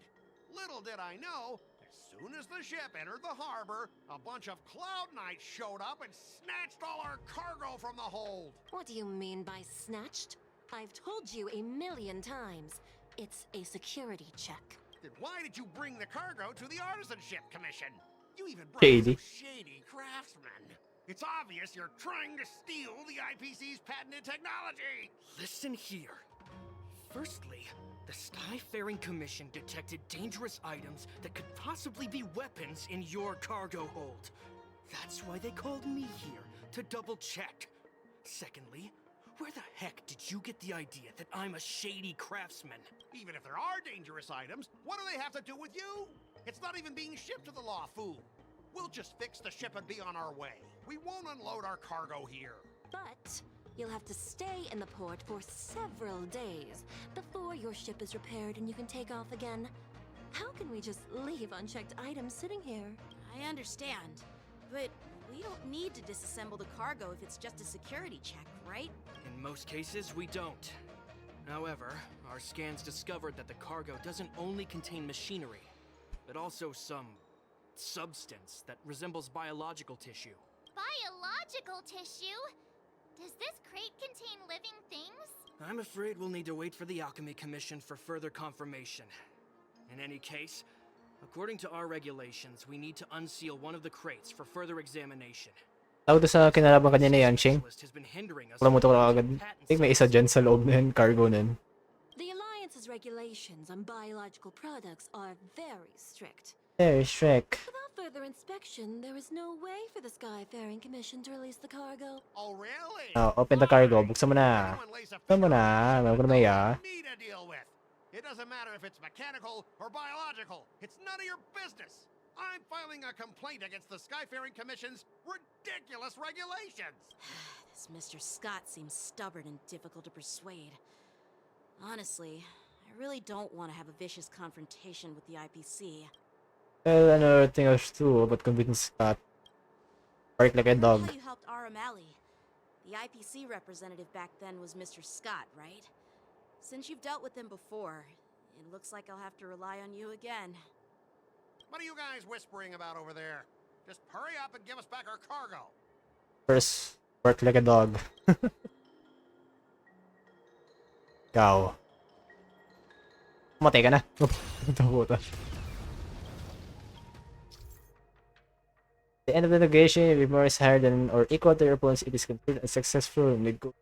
Little did I know, as soon as the ship entered the harbor, a bunch of Cloud Knights showed up and snatched all our cargo from the hold. What do you mean by snatched? I've told you 1,000,000 times. It's a security check. Then why did you bring the cargo to the Artisanship Commission? You even brought Shady. some shady craftsmen. It's obvious you're trying to steal the IPC's patented technology. Listen here. Firstly, the Skyfaring Commission detected dangerous items that could possibly be weapons in your cargo hold. That's why they called me here, to double check. Secondly, where the heck did you get the idea that I'm a shady craftsman? Even if there are dangerous items, what do they have to do with you? It's not even being shipped to the Lafu. We'll just fix the ship and be on our way. We won't unload our cargo here. But you'll have to stay in the port for several days before your ship is repaired and you can take off again. How can we just leave unchecked items sitting here? I understand, but we don't need to disassemble the cargo if it's just a security check, right? In most cases, we don't. However, our scans discovered that the cargo doesn't only contain machinery, but also some substance that resembles biological tissue. Biological tissue? Does this crate contain living things? I'm afraid we'll need to wait for the Alchemy Commission for further confirmation. In any case, according to our regulations, we need to unseal one of the crates for further examination. Tawag doon sa kinalaban kanya ni Yanqing. Wala mo ito agad. I think may isa dyan sa loob na yun, cargo na yun. The Alliance's regulations on biological products are very strict. Very strict. Without further inspection, there is no way for the Skyfaring Commission to release the cargo. Oh, really? Oh, open the cargo. Buksan mo na. Buksan mo na. Huwag ko na maya. Me to deal with. It doesn't matter if it's mechanical or biological. It's none of your business. I'm filing a complaint against the Skyfaring Commission's ridiculous regulations. This Mr. Scott seems stubborn and difficult to persuade. Honestly, I really don't want to have a vicious confrontation with the IPC. Well, another thing else too about convincing Scott. Bark like a dog. How you helped Aramali. The IPC representative back then was Mr. Scott, right? Since you've dealt with him before, it looks like I'll have to rely on you again. What are you guys whispering about over there? Just hurry up and give us back our cargo. First, bark like a dog. Ikaw. Matay ka na. The end of the negotiation, if more is higher than or equal to your opponents, it is considered a successful negotiation.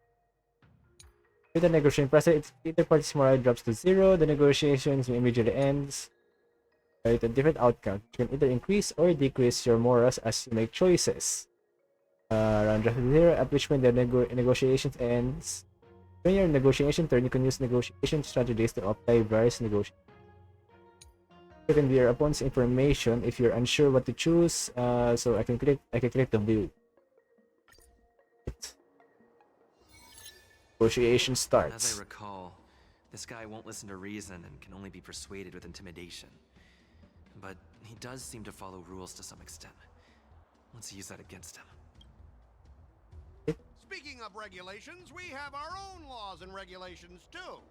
With the negotiation process, if either party's morale drops to 0, the negotiations immediately ends. Right, a different outcome. You can either increase or decrease your morals as you make choices. Round draft 0, at which point the negotiations ends. During your negotiation turn, you can use negotiation strategies to apply various negotiations. You can view your opponent's information if you're unsure what to choose. So I can click the view. Negotiation starts. As I recall, this guy won't listen to reason and can only be persuaded with intimidation. But he does seem to follow rules to some extent. Let's use that against him. Speaking of regulations, we have our own laws and regulations too.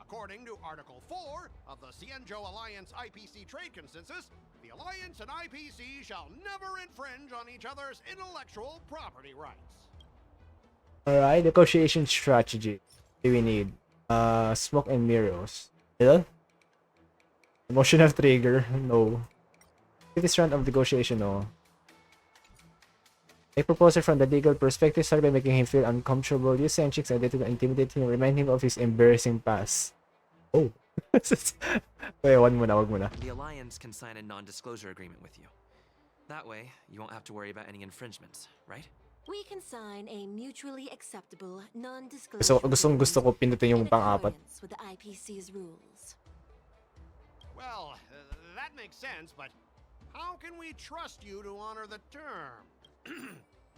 According to Article 4 of the Cienjo Alliance IPC Trade Consensus, the Alliance and IPC shall never infringe on each other's intellectual property rights. Alright, negotiation strategy. What do we need? Smoke and mirrors. Still? Emotion of trigger? No. This round of negotiation, no. A proposal from the legal perspective started by making him feel uncomfortable. Use Senchik's identity to intimidate him, remind him of his embarrassing past. Oh. Wait, wag muna. The Alliance can sign a non-disclosure agreement with you. That way, you won't have to worry about any infringements, right? We can sign a mutually acceptable non-disclosure So, gusto ko pindutin yung pang-apat. with the IPC's rules. Well, that makes sense, but how can we trust you to honor the term?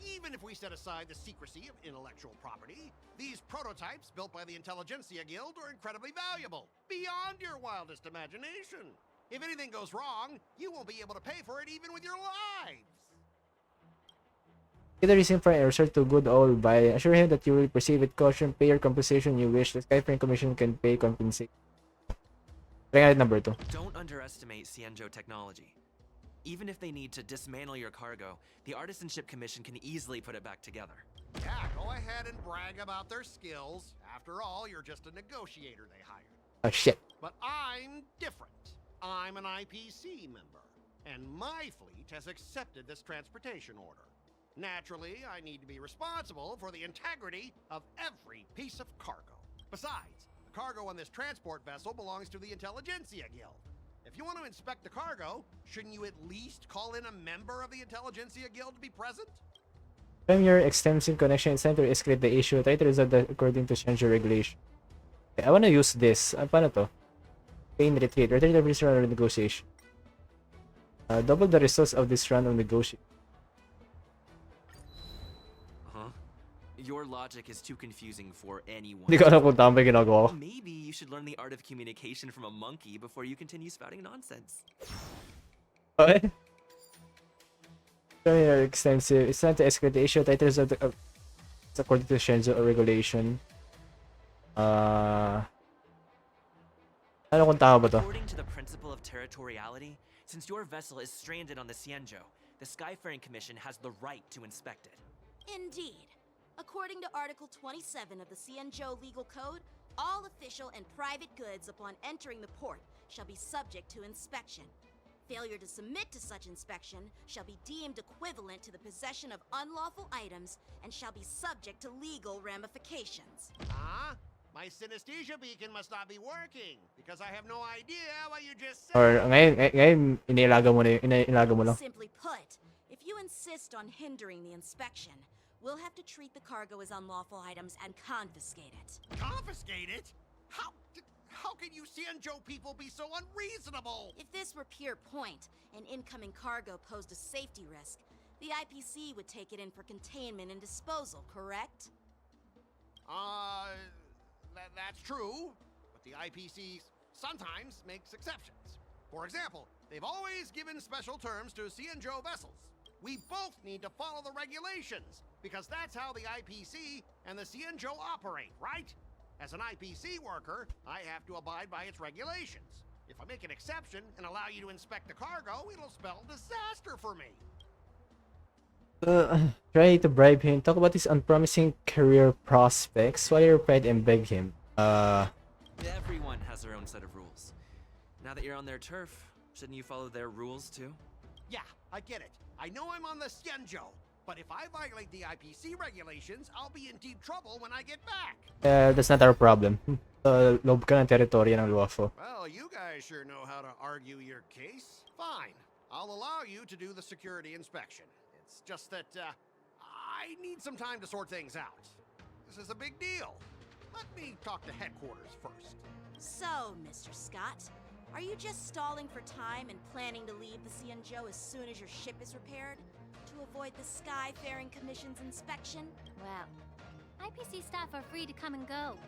Even if we set aside the secrecy of intellectual property, these prototypes built by the Intelligentsia Guild are incredibly valuable, beyond your wildest imagination. If anything goes wrong, you won't be able to pay for it even with your lives. Either reason for an resort to good old buy. Assure him that you will proceed with caution, pay your compensation you wish. The Skyframe Commission can pay compensation. Try number 2. Don't underestimate Cienjo technology. Even if they need to dismantle your cargo, the Artisanship Commission can easily put it back together. Yeah, go ahead and brag about their skills. After all, you're just a negotiator they hired. Oh shit. But I'm different. I'm an IPC member, and my fleet has accepted this transportation order. Naturally, I need to be responsible for the integrity of every piece of cargo. Besides, the cargo on this transport vessel belongs to the Intelligentsia Guild. If you want to inspect the cargo, shouldn't you at least call in a member of the Intelligentsia Guild to be present? From your extensive connection, it's time to escalate the issue. Try to resolve that according to Shenzhou regulation. Okay, I want to use this. Paano to? Pain retreat. Return to this round of negotiation. Double the results of this round of negotiation. Your logic is too confusing for anyone. Hindi ko alam kung tama yung ginagawa ko. Maybe you should learn the art of communication from a monkey before you continue spouting nonsense. Okay. Very extensive. It's time to escalate the issue. Titles of the it's according to Shenzhou regulation. Ano kung tama ba to? According to the principle of territoriality, since your vessel is stranded on the Cienjo, the Skyfaring Commission has the right to inspect it. Indeed. According to Article 27 of the Cienjo Legal Code, all official and private goods upon entering the port shall be subject to inspection. Failure to submit to such inspection shall be deemed equivalent to the possession of unlawful items and shall be subject to legal ramifications. My synesthesia beacon must not be working because I have no idea what you just said. Or ngayon inilaga mo lang. Simply put, if you insist on hindering the inspection, we'll have to treat the cargo as unlawful items and confiscate it. Confiscate it? How can you Cienjo people be so unreasonable? If this were pure point, and incoming cargo posed a safety risk, the IPC would take it in for containment and disposal, correct? That's true, but the IPC sometimes makes exceptions. For example, they've always given special terms to Cienjo vessels. We both need to follow the regulations, because that's how the IPC and the Cienjo operate, right? As an IPC worker, I have to abide by its regulations. If I make an exception and allow you to inspect the cargo, it'll spell disaster for me. Try to bribe him. Talk about his unpromising career prospects. Swallow your pride and beg him. Everyone has their own set of rules. Now that you're on their turf, shouldn't you follow their rules too? Yeah, I get it. I know I'm on the Cienjo, But if I violate the IPC regulations, I'll be in deep trouble when I get back. That's not our problem. Loob ka ng teritoryo ng Luafo. Well, you guys sure know how to argue your case. Fine. I'll allow you to do the security inspection. It's just that, I need some time to sort things out. This is a big deal. Let me talk to headquarters first. So, Mr. Scott, are you just stalling for time and planning to leave the Cianjo as soon as your ship is repaired? To avoid the Skyfaring Commission's inspection? Well, IPC staff are free to come and go,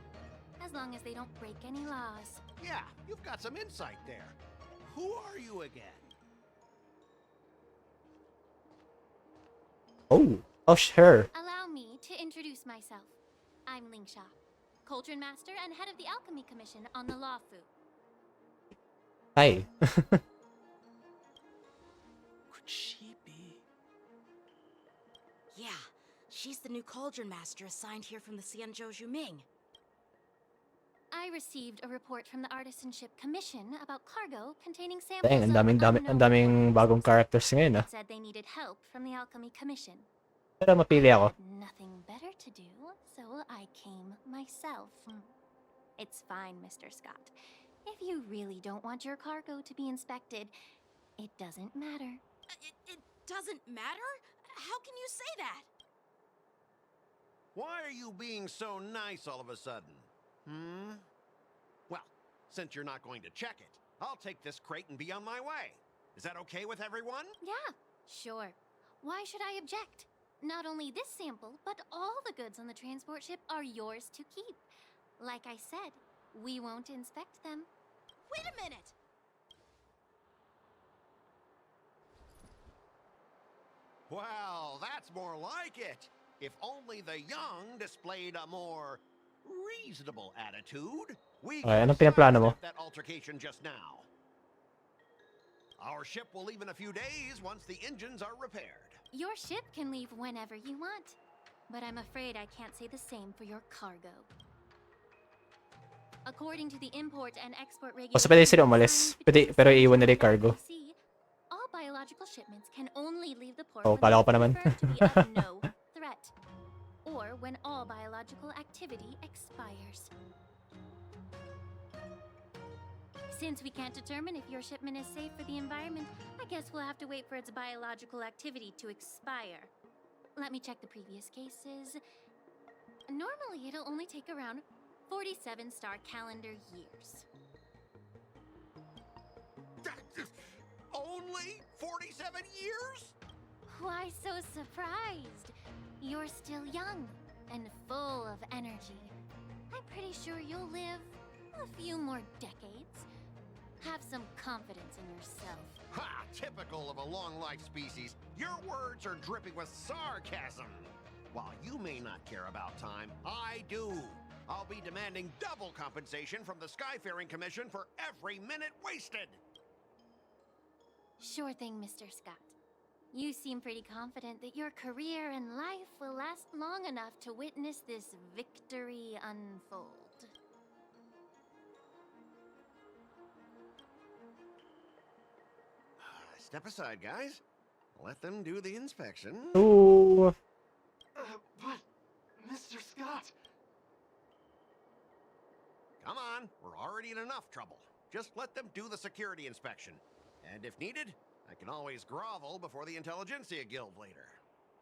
as long as they don't break any laws. Yeah, you've got some insight there. Who are you again? Oh, sure. Allow me to introduce myself. I'm Lingsha, Cauldron Master and head of the Alchemy Commission on the Lawfu. Hi. Could she be? Yeah, she's the new Cauldron Master assigned here from the Cianjo Juming. I received a report from the Artisanship Commission about cargo containing samples Dang, of ang daming bagong characters ngayon ah. said they needed help from the Alchemy Commission. Pero mapili ako. Nothing better to do, so I came myself. It's fine, Mr. Scott. If you really don't want your cargo to be inspected, it doesn't matter. It doesn't matter? How can you say that? Why are you being so nice all of a sudden? Well, since you're not going to check it, I'll take this crate and be on my way. Is that okay with everyone? Yeah, sure. Why should I object? Not only this sample, but all the goods on the transport ship are yours to keep. Like I said, we won't inspect them. Wait a minute! Well, that's more like it. If only the young displayed a more reasonable attitude, we Okay, could anong pinaplano mo? stop that altercation just now. Our ship will leave in a few days once the engines are repaired. Your ship can leave whenever you want, but I'm afraid I can't say the same for your cargo. According to the import and export regulations, Pwede sila umalis. Pero iiwan nila yung cargo. all biological shipments can only leave the port Oh, when kala ko they pa naman. are to be of no threat, or when all biological activity expires. Since we can't determine if your shipment is safe for the environment, I guess we'll have to wait for its biological activity to expire. Let me check the previous cases. Normally, it'll only take around 47 star calendar years. Only 47 years? Why so surprised? You're still young and full of energy. I'm pretty sure you'll live a few more decades. Have some confidence in yourself. Ha! Typical of a long-life species. Your words are dripping with sarcasm. While you may not care about time, I do. I'll be demanding double compensation from the Skyfaring Commission for every minute wasted. Sure thing, Mr. Scott. You seem pretty confident that your career and life will last long enough to witness this victory unfold. Step aside, guys. Let them do the inspection. Ooh. But, Mr. Scott... Come on, we're already in enough trouble. Just let them do the security inspection. And if needed, I can always grovel before the Intelligentsia Guild later.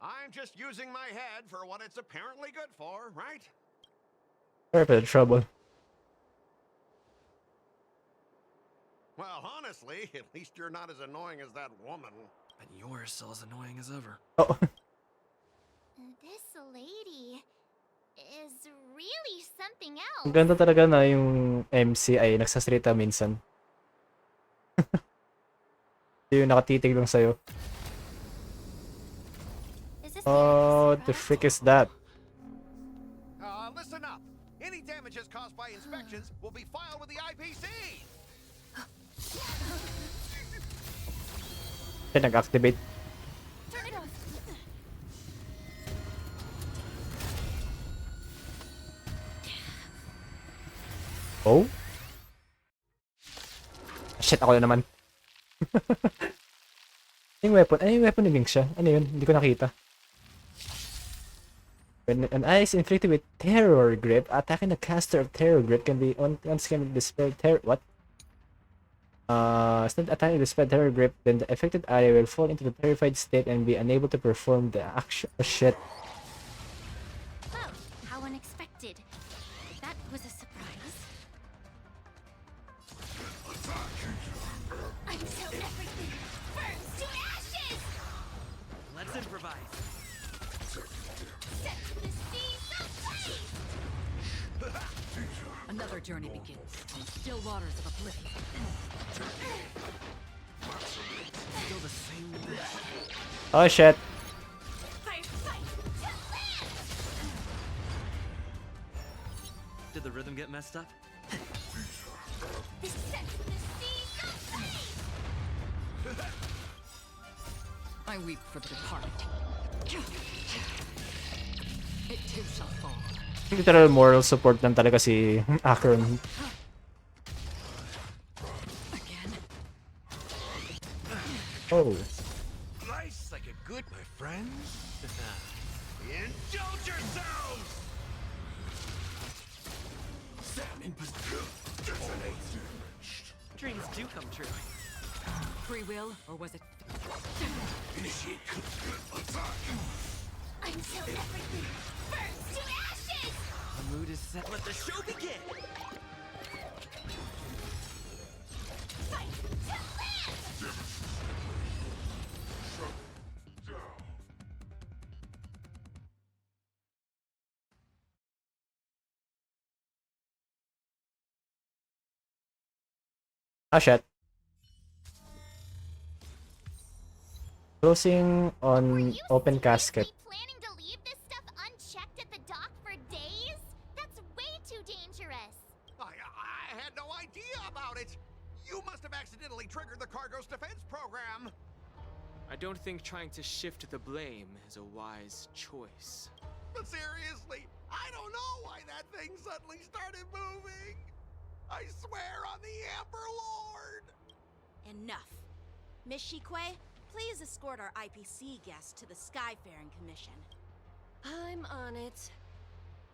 I'm just using my head for what it's apparently good for, right? Sorry for the trouble. Well, honestly, at least you're not as annoying as that woman. And you're still as annoying as ever. Oh. This lady is really something else. Ang ganda talaga na yung MC ay nagsasalita minsan. Yung nakatitig lang sa'yo. Oh, the frick is that? Listen up. Any damages caused by inspections will be filed with the IPC. Nag-activate. Turn it off. Oh? Shit, ako na naman. Yung weapon. Ano yung weapon ni Link siya? Ano yun? Hindi ko nakita. When an eye is inflicted with Terror Grip, attacking the caster of Terror Grip can be once can dispel terror. What? Instead attacking the dispel Terror Grip, then the affected ally will fall into the terrified state and be unable to perform the action. Oh shit. Oh, how unexpected. That was a surprise. Until everything burns to ashes! Let's improvise. Set the seas ablaze! Another journey begins on the still waters of oblivion. Still the same. Oh shit. Did the rhythm get messed up? This sets the seas ablaze! I weep for the departed. It too shall fall. Literal moral support lang talaga si Akron. Oh. Nice like a good, my friends. Indulge yourselves! Salmon Dreams do come true. Free will, or was it? Initiate attack! Until everything burns to ashes! The mood is set. Let the show begin. Fight to live! Ah shit. Closing on open casket. Planning to leave this stuff unchecked at the dock for days? That's way too dangerous. I had no idea about it. You must have accidentally triggered the cargo's defense program. I don't think trying to shift the blame is a wise choice. But seriously, I don't know why that thing suddenly started moving. I swear on the Amber Lord! Enough. Miss Shikwe, please escort our IPC guest to the Skyfaring Commission. I'm on it.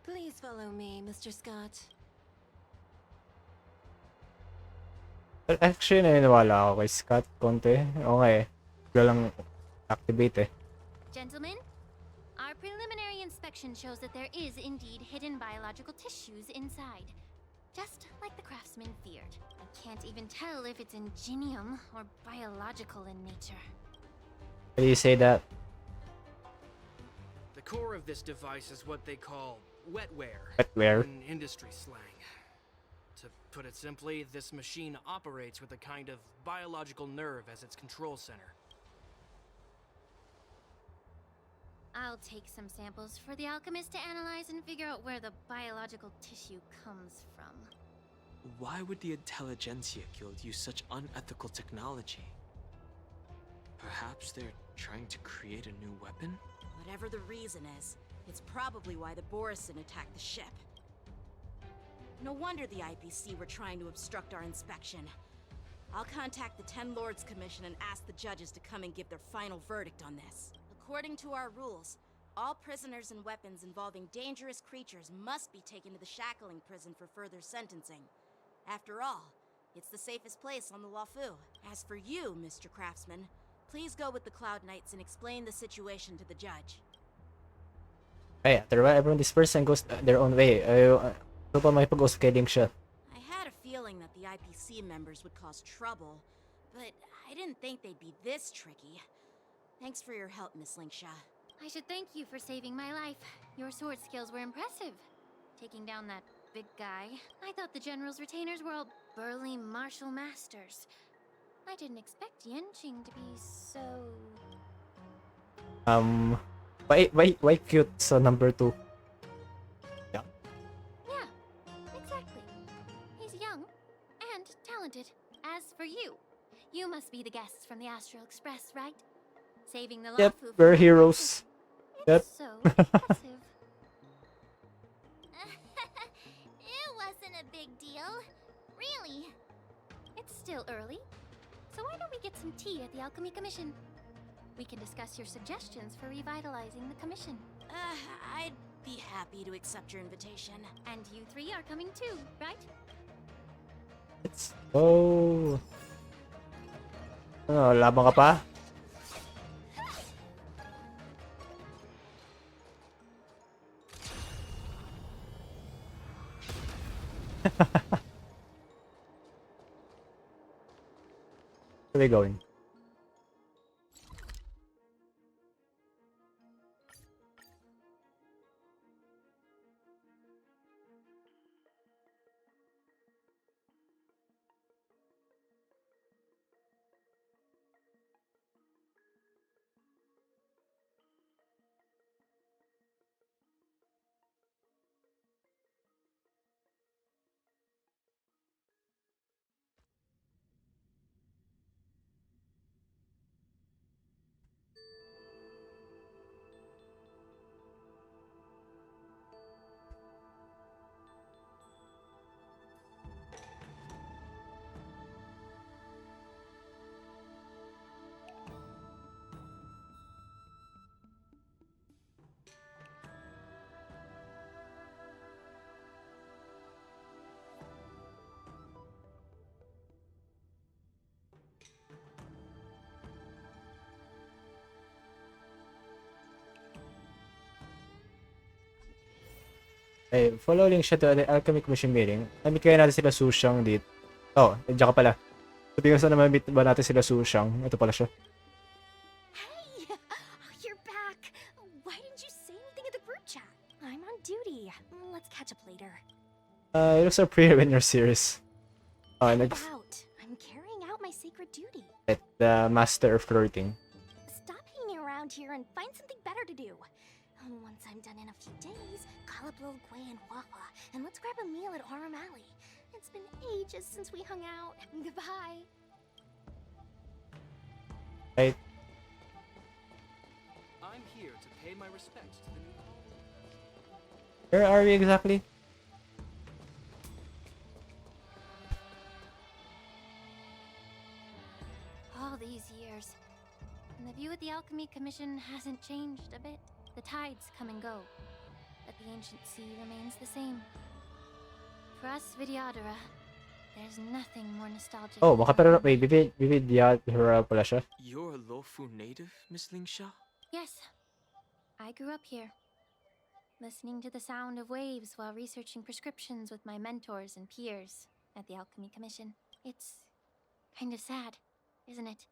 Please follow me, Mr. Scott. Actually, naniniwala ako kay Scott konti. Okay. Bigla lang activate eh. Gentlemen, our preliminary inspection shows that there is indeed hidden biological tissues inside. Just like the craftsman feared. I can't even tell if it's ingenium or biological in nature. How do you say that? The core of this device is what they call wetware. Wetware? In industry slang. To put it simply, this machine operates with a kind of biological nerve as its control center. I'll take some samples for the alchemist to analyze and figure out where the biological tissue comes from. Why would the Intelligentsia Guild use such unethical technology? Perhaps they're trying to create a new weapon? Whatever the reason is, it's probably why the Borison attacked the ship. No wonder the IPC were trying to obstruct our inspection. I'll contact the Ten Lords Commission and ask the judges to come and give their final verdict on this. According to our rules, all prisoners and weapons involving dangerous creatures must be taken to the shackling prison for further sentencing. After all, it's the safest place on the Wafu. As for you, Mr. Craftsman, please go with the Cloud Knights and explain the situation to the judge. Hey, after a while, everyone disperses and goes their own way. Ano pa makipag-usap kay Link siya? I had a feeling that the IPC members would cause trouble, but I didn't think they'd be this tricky. Thanks for your help, Miss Linksha. I should thank you for saving my life. Your sword skills were impressive. Taking down that big guy. I thought the General's retainers were all burly martial masters. I didn't expect Yenching to be so... Why cute sa number 2? Yeah. Yeah, exactly. He's young and talented. As for you, you must be the guests from the Astral Express, right? Saving the Yep, Lafu we're from- heroes. Yep. So impressive. It wasn't a big deal. Really. It's still early, so why don't we get some tea at the Alchemy Commission? We can discuss your suggestions for revitalizing the commission. I'd be happy to accept your invitation. And you three are coming too, right? Let's go. Oh, labang ka pa? Where are we going? Eh, follow link siya to the Alchemy Commission meeting. Na-meet kaya natin sila Sushang dito. Oh, diyan ka pala. Sabi ko sana ma-meet ba natin sila Sushang. Ito pala siya. Hey! You're back! Why didn't you say anything in the group chat? I'm on duty. Let's catch up later. You look so pretty when you're serious. Oh, and Out. I'm carrying out my sacred duty. the master of flirting. Stop hanging around here and find something better to do. Once I'm done in a few days, call up Lil Gui and Wawa, and let's grab a meal at Aurum Alley. It's been ages since we hung out. Goodbye. Right? I'm here to pay my respects to the new colony. Where are we exactly? All these years, and the view of the Alchemy Commission hasn't changed a bit. The tides come and go, but the ancient sea remains the same. For us Vidyadhara, there's nothing more nostalgic. Oh, makapero. Wait, Vividyadhara pala siya. You're a Lofu native, Miss Lingsha? Yes, I grew up here, listening to the sound of waves while researching prescriptions with my mentors and peers at the Alchemy Commission. It's kind of sad, isn't it?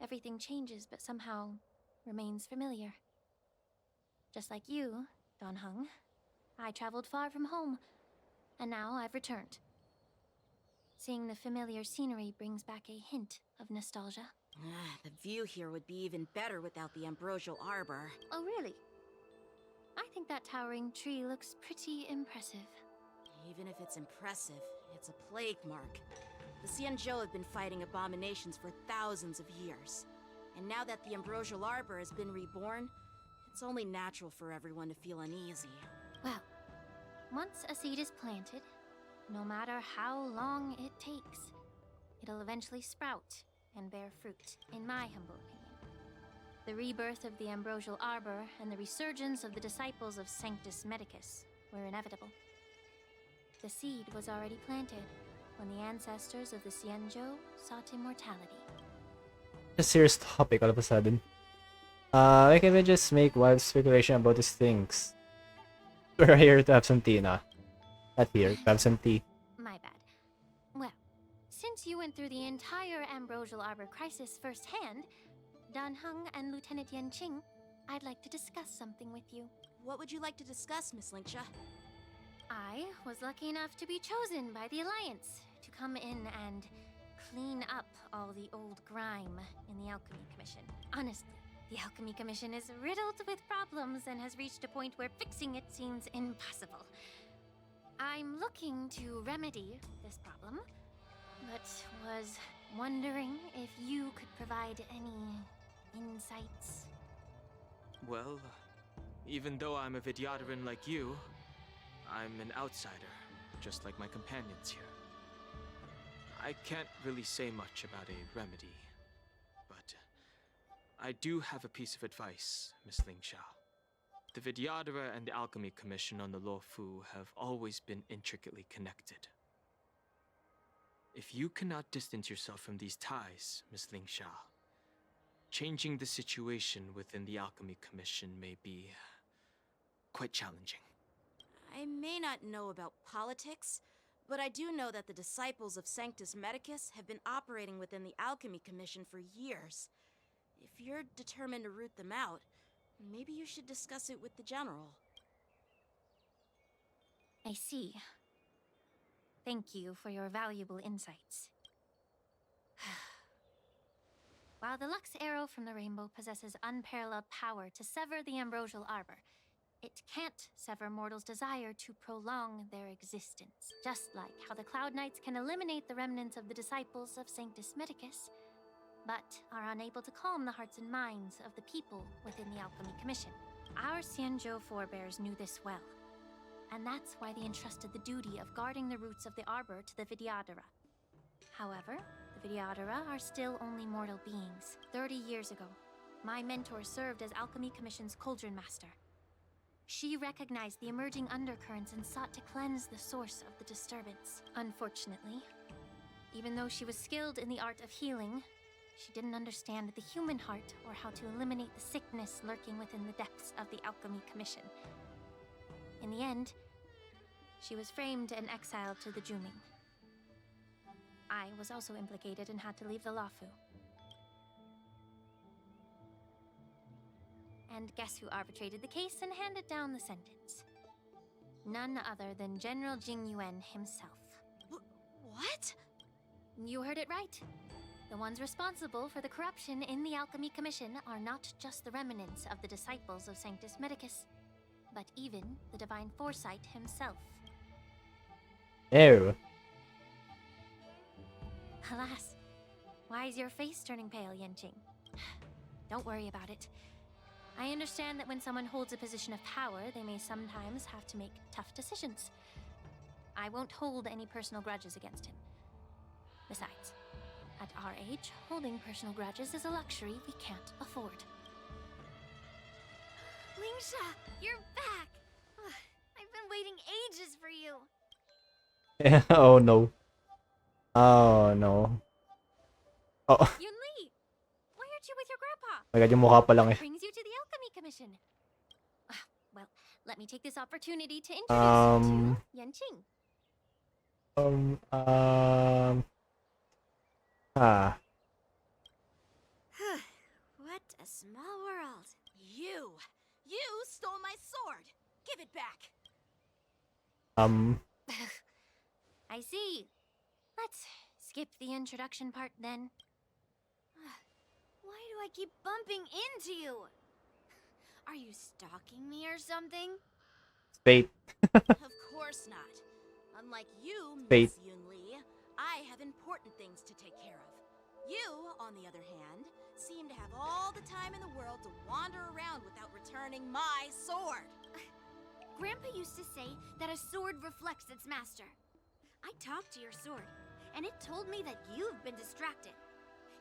Everything changes, but somehow remains familiar. Just like you, Don Hung, I traveled far from home, and now I've returned. Seeing the familiar scenery brings back a hint of nostalgia. The view here would be even better without the ambrosial arbor. Oh, really? I think that towering tree looks pretty impressive. Even if it's impressive, it's a plague mark. The Xianzhou have been fighting abominations for thousands of years. And now that the ambrosial arbor has been reborn, it's only natural for everyone to feel uneasy. Well, once a seed is planted, no matter how long it takes, it'll eventually sprout and bear fruit, in my humble opinion. The rebirth of the ambrosial arbor and the resurgence of the disciples of Sanctus Medicus were inevitable. The seed was already planted when the ancestors of the Xianzhou sought immortality. A serious topic all of a sudden. Why can't we just make wild speculation about these things? We're here to have some tea, nah. Not here, to have some tea. My bad. Well, since you went through the entire ambrosial arbor crisis firsthand, Dan Heng and Lieutenant Yanqing, I'd like to discuss something with you. What would you like to discuss, Miss Lingsha? I was lucky enough to be chosen by the Alliance to come in and clean up all the old grime in the Alchemy Commission. Honestly, the Alchemy Commission is riddled with problems and has reached a point where fixing it seems impossible. I'm looking to remedy this problem, but was wondering if you could provide any insights. Well, even though I'm a Vidyadharan like you, I'm an outsider, just like my companions here. I can't really say much about a remedy, but I do have a piece of advice, Miss Lingsha. The Vidyadhara and the Alchemy Commission on the Luofu have always been intricately connected. If you cannot distance yourself from these ties, Miss Lingsha, changing the situation within the Alchemy Commission may be quite challenging. I may not know about politics, but I do know that the disciples of Sanctus Medicus have been operating within the Alchemy Commission for years. If you're determined to root them out, maybe you should discuss it with the General. I see. Thank you for your valuable insights. While the Lux Arrow from the Rainbow possesses unparalleled power to sever the Ambrosial Arbor, it can't sever mortals' desire to prolong their existence. Just like how the Cloud Knights can eliminate the remnants of the disciples of Sanctus Medicus, but are unable to calm the hearts and minds of the people within the Alchemy Commission. Our Xianzhou forebears knew this well, and that's why they entrusted the duty of guarding the roots of the arbor to the Vidyadhara. However, the Vidyadhara are still only mortal beings. 30 years ago, my mentor served as Alchemy Commission's Cauldron Master. She recognized the emerging undercurrents and sought to cleanse the source of the disturbance. Unfortunately, even though she was skilled in the art of healing, she didn't understand the human heart or how to eliminate the sickness lurking within the depths of the Alchemy Commission. In the end, she was framed and exiled to the Juming. I was also implicated and had to leave the Luofu. And guess who arbitrated the case and handed down the sentence? None other than General Jing Yuan himself. What? You heard it right. The ones responsible for the corruption in the Alchemy Commission are not just the remnants of the disciples of Sanctus Medicus, but even the Divine Foresight himself. Ew. Alas, why is your face turning pale, Yanqing? Don't worry about it. I understand that when someone holds a position of power, they may sometimes have to make tough decisions. I won't hold any personal grudges against him. Besides, at our age, holding personal grudges is a luxury we can't afford. Lingsha, you're back! Ugh, I've been waiting ages for you. Oh no. Oh no. Oh. Yunli! Why aren't you with your grandpa? My God, yung mukha pa lang eh. What brings you to the Alchemy Commission? Well, let me take this opportunity to introduce you to Yanqing. What a small world. You stole my sword. Give it back. I see. Let's skip the introduction part then. Why do I keep bumping into you? Are you stalking me or something? Fate. Of course not. Unlike you, Fate. Miss Yunli, I have important things to take care of. You, on the other hand, seem to have all the time in the world to wander around without returning my sword. Grandpa used to say that a sword reflects its master. I talked to your sword, and it told me that you've been distracted.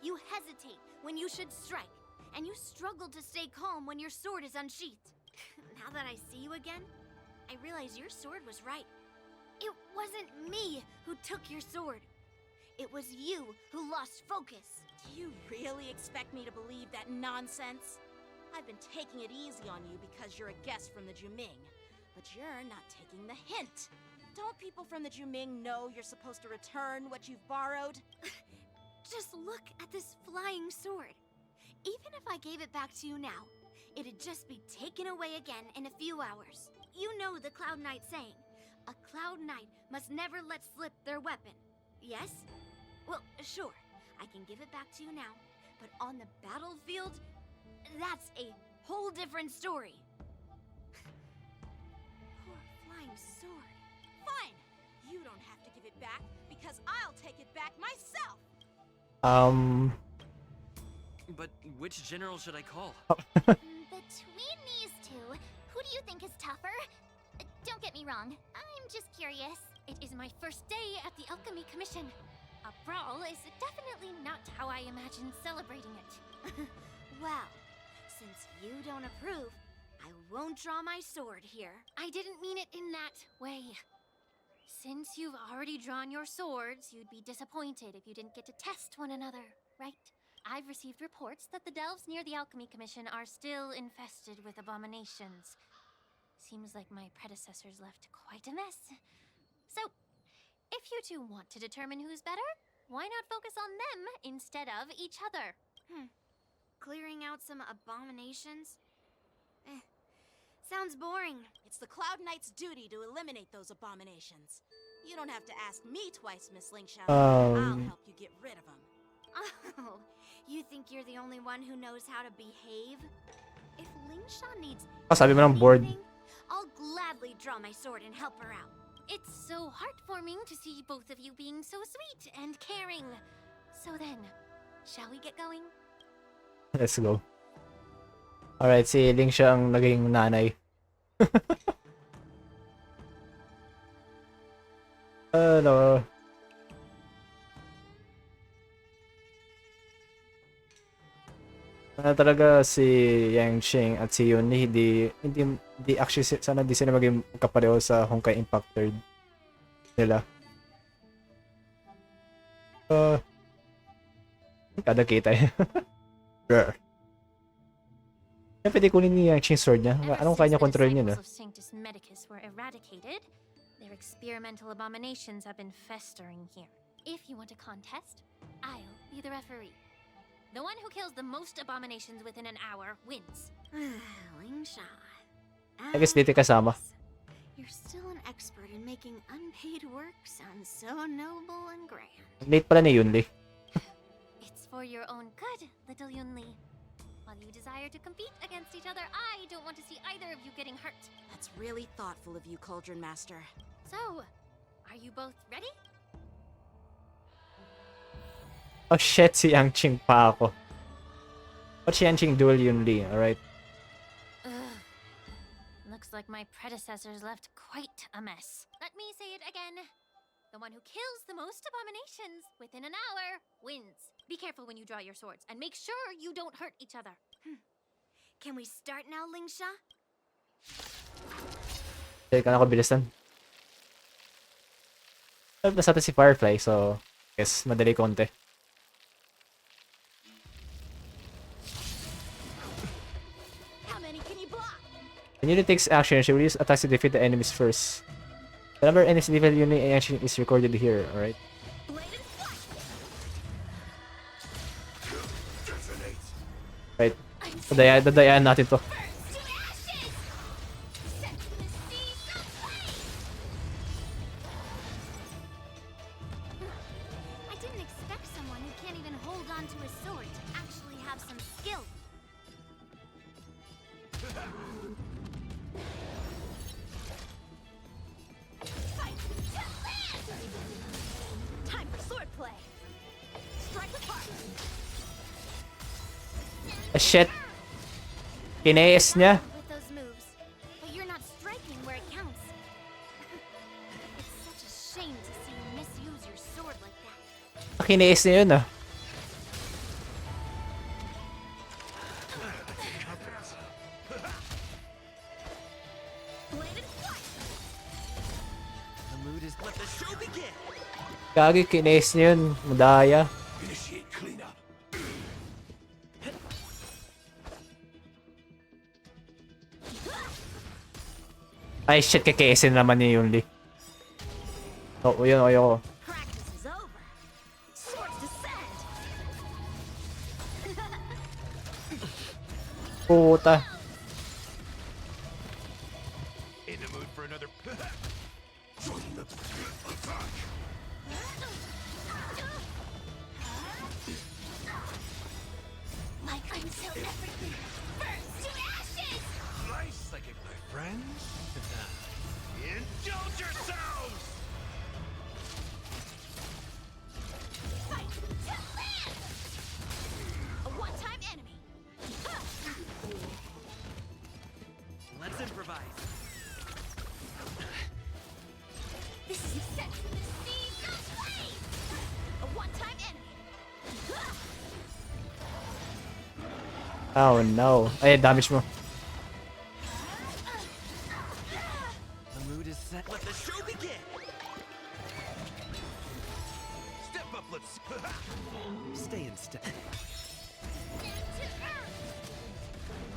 You hesitate when you should strike, and you struggle to stay calm when your sword is unsheathed. Now that I see you again, I realize your sword was right. It wasn't me who took your sword. It was you who lost focus. Do you really expect me to believe that nonsense? I've been taking it easy on you because you're a guest from the Juming, but you're not taking the hint. Don't people from the Juming know you're supposed to return what you've borrowed? Just look at this flying sword. Even if I gave it back to you now, it'd just be taken away again in a few hours. You know the Cloud Knight saying, a Cloud Knight must never let slip their weapon. Yes? Well, sure, I can give it back to you now, but on the battlefield, that's a whole different story. Poor flying sword. Fine! You don't have to give it back, because I'll take it back myself! But which general should I call? Between these two, who do you think is tougher? Don't get me wrong, I'm just curious. It is my first day at the Alchemy Commission. A brawl is definitely not how I imagined celebrating it. Well, since you don't approve, I won't draw my sword here. I didn't mean it in that way. Since you've already drawn your swords, you'd be disappointed if you didn't get to test one another, right? I've received reports that the delves near the Alchemy Commission are still infested with abominations. Seems like my predecessors left quite a mess. So, if you two want to determine who's better, why not focus on them instead of each other? Clearing out some abominations? Sounds boring. It's the Cloud Knight's duty to eliminate those abominations. You don't have to ask me twice, Miss Lingsha. I'll help you get rid of them. Oh, you think you're the only one who knows how to behave? If Lingsha needs Sabi mo ng board. anything, I'll gladly draw my sword and help her out. It's so heartwarming to see both of you being so sweet and caring. So then, shall we get going? Let's go. Alright, si Ling siya ang naging nanay. Ano? Talaga si Yangqing at si Yunli hindi actually sana di sila maging kapareho sa Honkai Impact 3rd nila. Kada kita eh. Kaya pwede kunin ni Yangqing sword niya. Anong kaya niya control niya na? Sanctus Medicus were eradicated, their experimental abominations have been festering here. If you want a contest, I'll be the referee. The one who kills the most abominations within an hour wins. Lingsha. I guess dito kasama. You're still an expert in making unpaid work sound so noble and grand. Late pala ni Yunli. It's for your own good, little Yunli. While you desire to compete against each other, I don't want to see either of you getting hurt. That's really thoughtful of you, Cauldron Master. So, are you both ready? Oh shit, si Yangqing pa ako. What's Yangqing duel Yunli, alright? Looks like my predecessors left quite a mess. Let me say it again. The one who kills the most abominations within an hour wins. Be careful when you draw your swords, and make sure you don't hurt each other. Can we start now, Lingsha? Teka na ako bilisan. Nasa si Firefly, so guess madali konti. When Yuni takes action, she will use attacks to defeat the enemies first. The number of enemies defeated Yuni action is recorded here, alright? Right. Dadayaan natin to. I didn't expect someone who can't even hold on to his sword to actually have some skill. Time for swordplay. Strike apart. Shit. Kinaes niya. With those moves, but you're not striking where it counts. It's such a shame to see you misuse your sword like that. Kinaes niya yun ah. The mood is let the show begin. Kagi kinaes niya yun. Madaya. Initiate cleanup. Ay shit, kikesin naman ni Yunli. Oh, yun, ayoko. Practice is over. Swords descend. Puta. In the mood for another. Join the attack. Like until everything burns to ashes! Slice like it, my friends. Indulge yourselves! Fight to live. A one-time enemy. Let's improvise. This is set to the seas of flame. A one-time enemy. Oh no. Ay, damage mo. descend. Let the show begin! Step up, let's... Stay in step.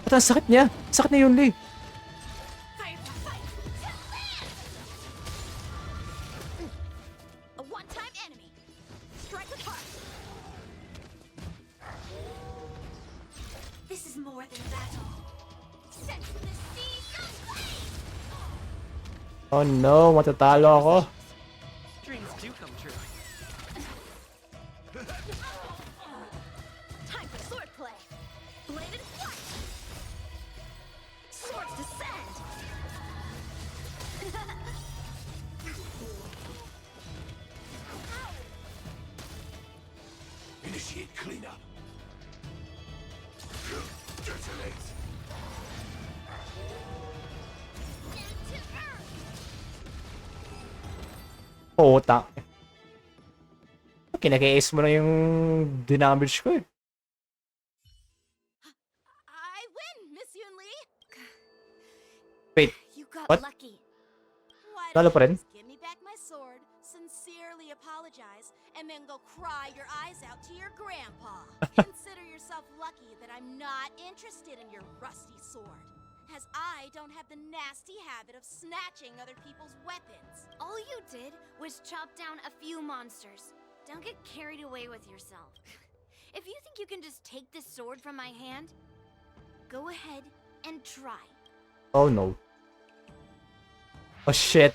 Ba't ang sakit niya? Sakit na yun, Lee. A one-time enemy. Strike with heart. This is more than a battle. Sense the seeds of flame. Oh no, matatalo ako. Dreams do come true. Time for swordplay. Bladed flight. Swords descend. Initiate cleanup. Detonate. Puta. Kinaka-ace mo na yung dinamage ko eh. I win, Miss Yunli. Wait, You got what? lucky. Why Lalo don't pa you rin? just give me back my sword, sincerely apologize, and then go cry your eyes out to your grandpa? Consider yourself lucky that I'm not interested in your rusty sword, as I don't have the nasty habit of snatching other people's weapons. All you did was chop down a few monsters. Don't get carried away with yourself. If you think you can just take this sword from my hand, go ahead and try. Oh no. Oh shit.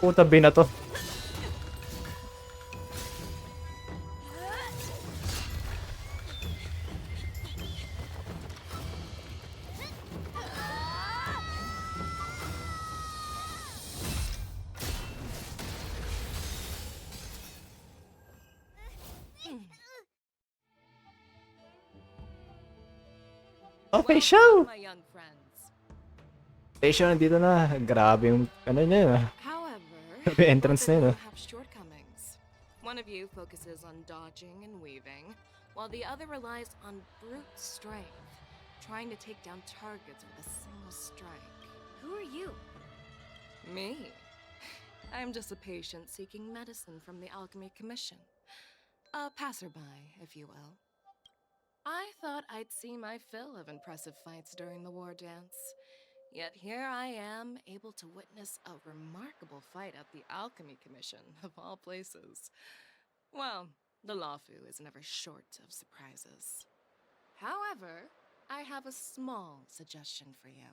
Puta B na to. Okay, show! My young friends. Station nandito na. Grabe yung ano niya. However, Grabe entrance na yun. both of you have shortcomings. One of you focuses on dodging and weaving, while the other relies on brute strength, trying to take down targets with a single strike. Who are you? Me? I'm just a patient seeking medicine from the Alchemy Commission. A passerby, if you will. I thought I'd see my fill of impressive fights during the war dance. Yet here I am, able to witness a remarkable fight at the Alchemy Commission, of all places. Well, the Lawfu is never short of surprises. However, I have a small suggestion for you.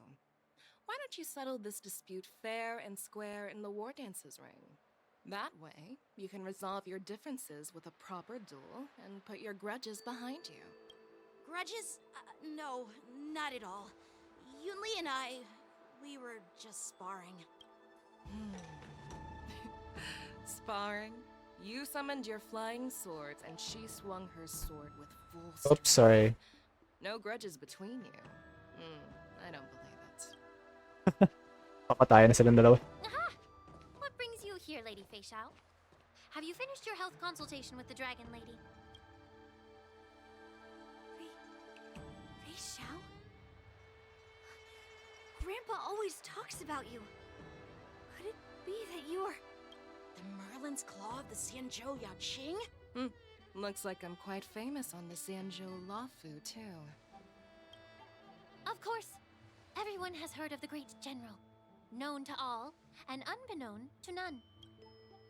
Why don't you settle this dispute fair and square in the war dances ring? That way, you can resolve your differences with a proper duel and put your grudges behind you. Grudges? No, not at all. Yunli and I, we were just sparring. Sparring? You summoned your flying swords and she swung her sword with full strength. Oops, sorry. No grudges between you. I don't believe it. Papatayan na silang dalawa. Aha! What brings you here, Lady Fei Xiao? Have you finished your health consultation with the Dragon Lady? Fei Xiao? Grandpa always talks about you. Could it be that you're the Merlin's Claw of the Xianzhou Yaoqing? Looks like I'm quite famous on the Xianzhou Lawfu, too. Of course. Everyone has heard of the Great General. Known to all, and unbeknown to none.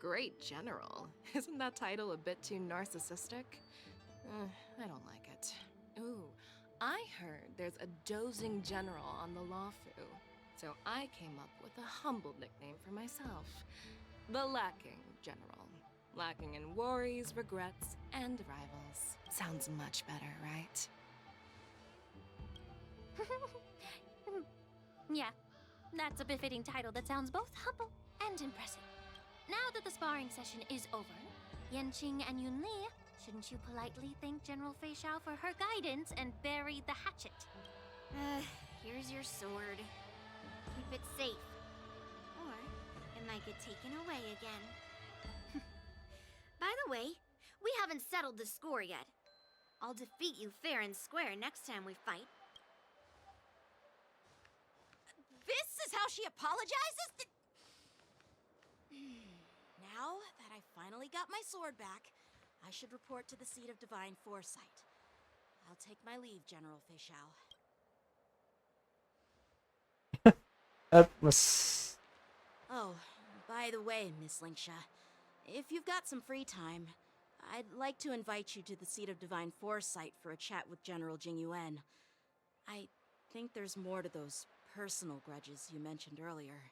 Great General? Isn't that title a bit too narcissistic? I don't like it. Ooh, I heard there's a dozing general on the Lawfu, so I came up with a humble nickname for myself. The Lacking General. Lacking in worries, regrets, and rivals. Sounds much better, right? Yeah, that's a befitting title that sounds both humble and impressive. Now that the sparring session is over, Yanqing and Yunli Shouldn't you politely thank General Fei Xiao for her guidance and bury the hatchet? Here's your sword. Keep it safe. Or it might get taken away again. By the way, we haven't settled the score yet. I'll defeat you fair and square next time we fight. This is how she apologizes? Now that I finally got my sword back, I should report to the seat of divine foresight. I'll take my leave, General Fei Xiao. Mas... Oh, by the way, Miss Linksha, if you've got some free time, I'd like to invite you to the seat of divine foresight for a chat with General Jingyuan. I think there's more to those personal grudges you mentioned earlier.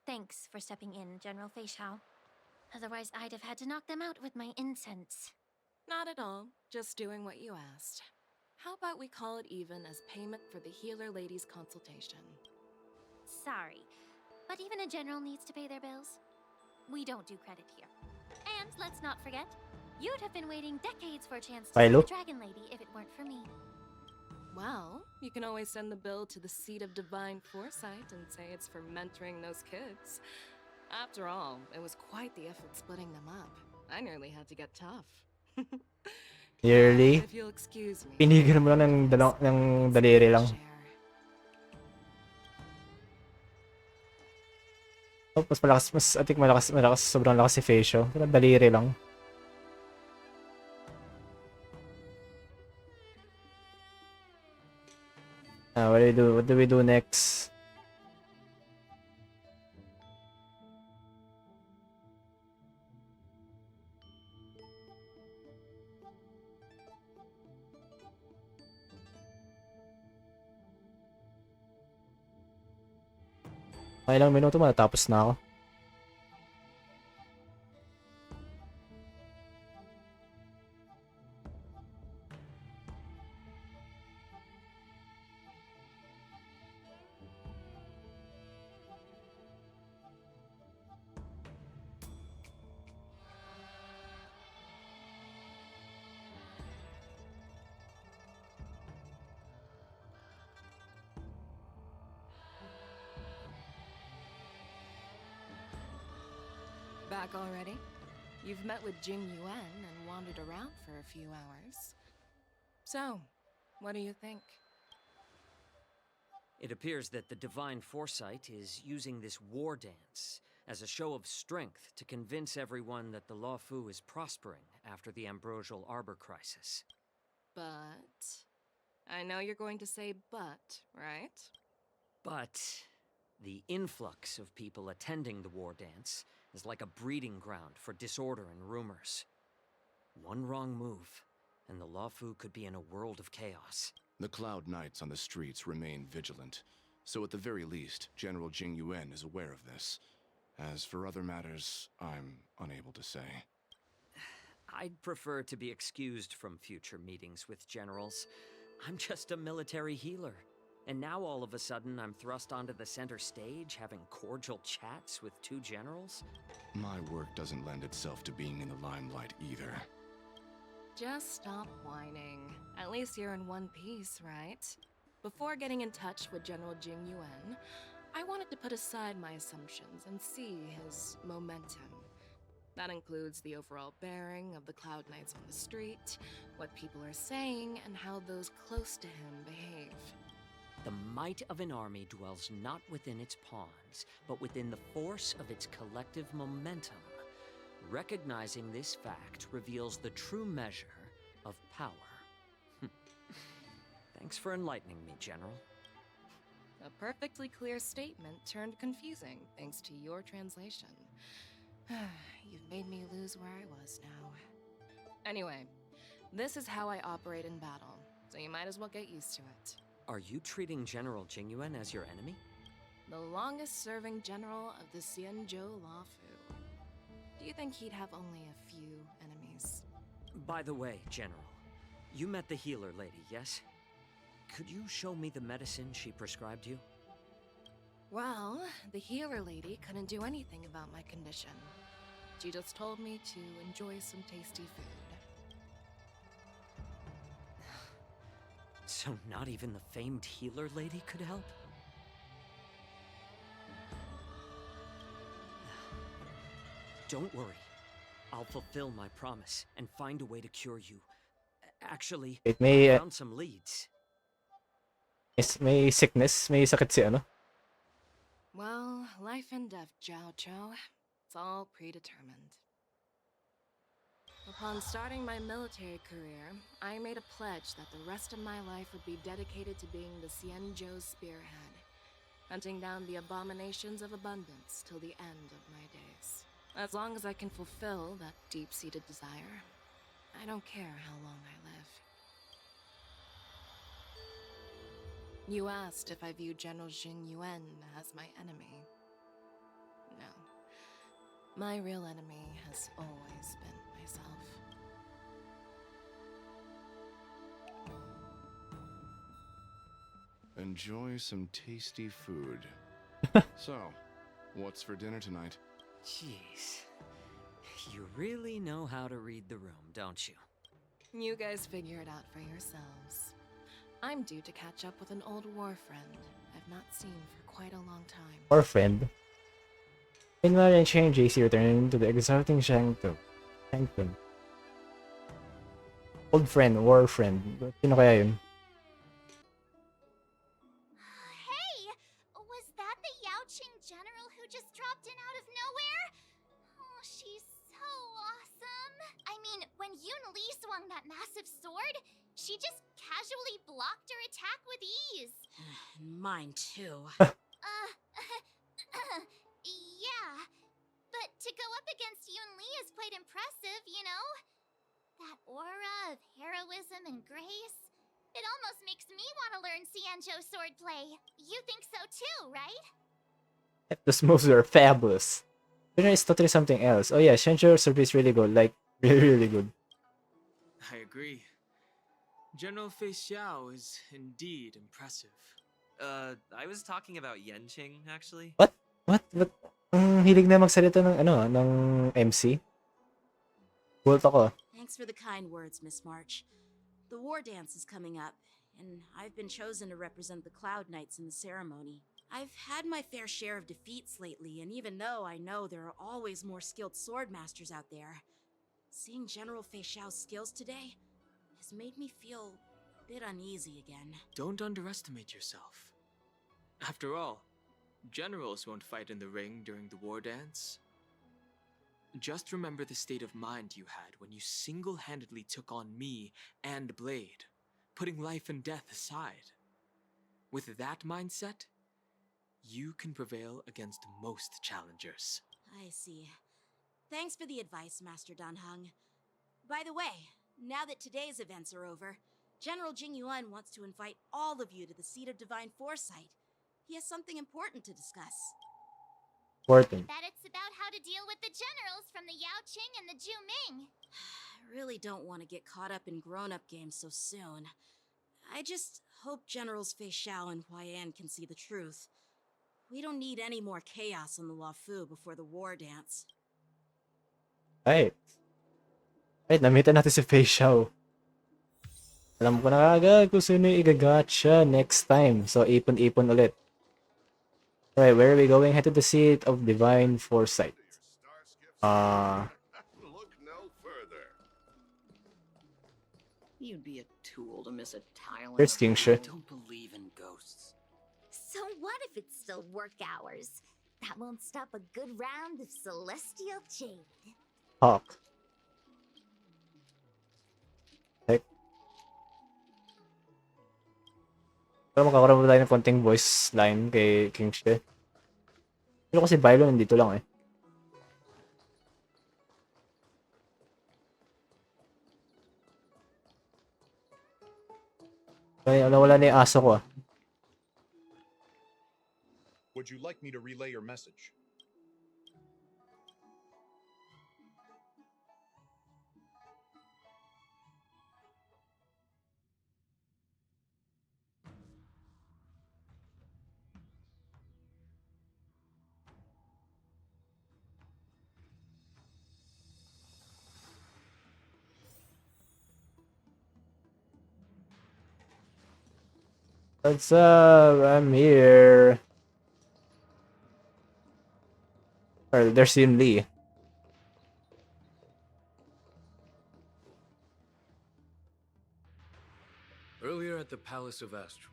Thanks for stepping in, General Fei Xiao. Otherwise, I'd have had to knock them out with my incense. Not at all. Just doing what you asked. How about we call it even as payment for the healer lady's consultation? Sorry, but even a general needs to pay their bills. We don't do credit here. And let's not forget, you'd have been waiting decades for a chance to see Philo? the Dragon Lady if it weren't for me. Well, you can always send the bill to the seat of divine foresight and say it's for mentoring those kids. After all, it was quite the effort splitting them up. I nearly had to get tough. Yearly? If you'll excuse me. Pinigil mo lang ng daliri lang. Oh, mas malakas, I think malakas, sobrang lakas si Feisho. Pero daliri lang. What do we do next? May ilang minuto matatapos na ako. Back already? You've met with Jing Yuan and wandered around for a few hours. So, what do you think? It appears that the Divine Foresight is using this war dance as a show of strength to convince everyone that the Luofu is prospering after the Ambrosial Arbor crisis. But... I know you're going to say but, right? But the influx of people attending the war dance is like a breeding ground for disorder and rumors. One wrong move, and the Luofu could be in a world of chaos. The Cloud Knights on the streets remain vigilant, so at the very least, General Jing Yuan is aware of this. As for other matters, I'm unable to say. I'd prefer to be excused from future meetings with generals. I'm just a military healer. And now all of a sudden I'm thrust onto the center stage having cordial chats with two generals? My work doesn't lend itself to being in the limelight either. Just stop whining. At least you're in one piece, right? Before getting in touch with General Jing Yuan, I wanted to put aside my assumptions and see his momentum. That includes the overall bearing of the Cloud Knights on the street, what people are saying, and how those close to him behave. The might of an army dwells not within its pawns, but within the force of its collective momentum. Recognizing this fact reveals the true measure of power. Thanks for enlightening me, General. A perfectly clear statement turned confusing thanks to your translation. You've made me lose where I was now. Anyway, this is how I operate in battle, so you might as well get used to it. Are you treating General Jingyuan as your enemy? The longest-serving general of the Xianzhou Luofu. Do you think he'd have only a few enemies? By the way, General, you met the healer lady, yes? Could you show me the medicine she prescribed you? Well, the healer lady couldn't do anything about my condition. You just told me to enjoy some tasty food. So not even the famed healer lady could help? Don't worry. I'll fulfill my promise and find a way to cure you. Actually, Wait, may I found some leads. may sickness, may sakit si ano. Well, life and death, Jiao Chou. It's all predetermined. Upon starting my military career, I made a pledge that the rest of my life would be dedicated to being the Xianzhou spearhead, hunting down the abominations of abundance till the end of my days. As long as I can fulfill that deep-seated desire, I don't care how long I live. You asked if I view General Jing Yuan as my enemy. No. My real enemy has always been myself. Enjoy some tasty food. So, what's for dinner tonight? Jeez. You really know how to read the room, don't you? You guys figure it out for yourselves. I'm due to catch up with an old war friend I've not seen for quite a long time. War friend. Meanwhile, Enchi and JC return to the exulting Shangtung. Old friend, war friend. Sino kaya yun? Hey! Was that the Yaoqing general who just dropped in out of nowhere? Oh, she's so awesome! I mean, when Yun Li swung that massive sword, she just casually blocked her attack with ease. Mine too. Yeah. But to go up against Yun Li is quite impressive, you know? That aura of heroism and grace. It almost makes me want to learn Xianzhou swordplay. You think so too, right? Those moves are fabulous. Dinner is totally something else. Oh yeah, Shenzhou survey is really good. Like, really, really good. I agree. General Fei Xiao is indeed impressive. I was talking about Yenqing, actually. What? What? Hilig na magsalita ng ano, ng MC? Gulat ako. Thanks for the kind words, Miss March. The war dance is coming up, and I've been chosen to represent the Cloud Knights in the ceremony. I've had my fair share of defeats lately, and even though I know there are always more skilled sword masters out there, seeing General Fei Xiao's skills today has made me feel a bit uneasy again. Don't underestimate yourself. After all, generals won't fight in the ring during the war dance. Just remember the state of mind you had when you single-handedly took on me and Blade, putting life and death aside. With that mindset, you can prevail against most challengers. I see. Thanks for the advice, Master Danheng. By the way, now that today's events are over, General Jing Yuan wants to invite all of you to the Seat of Divine Foresight. He has something important to discuss. Important. That it's about how to deal with the generals from the Yaoqing and the Juming. I really don't want to get caught up in grown-up games so soon. I just hope Generals Fei Xiao and Huaiyan can see the truth. We don't need any more chaos on the Luofu before the war dance. Right. Right, namitan natin si Fei Xiao. Alam ko na agad kung sino yung igagotcha next time. So, ipon-ipon ulit. Alright, where are we going? Head to the Seat of Divine Foresight. Look no further. You'd be a tool to miss a tile. There's King Shi. Don't believe in ghosts. So what if it's still work hours? That won't stop a good round of celestial jade. Hawk. Heck. Pero magkakaroon tayo ng konting voice line kay King Shi. Pero kasi Bilo nandito lang eh. Ay, wala na yung aso ko ah. Would you like me to relay your message? What's up? I'm here. Or there's Yun Lee. Earlier at the Palace of Astral,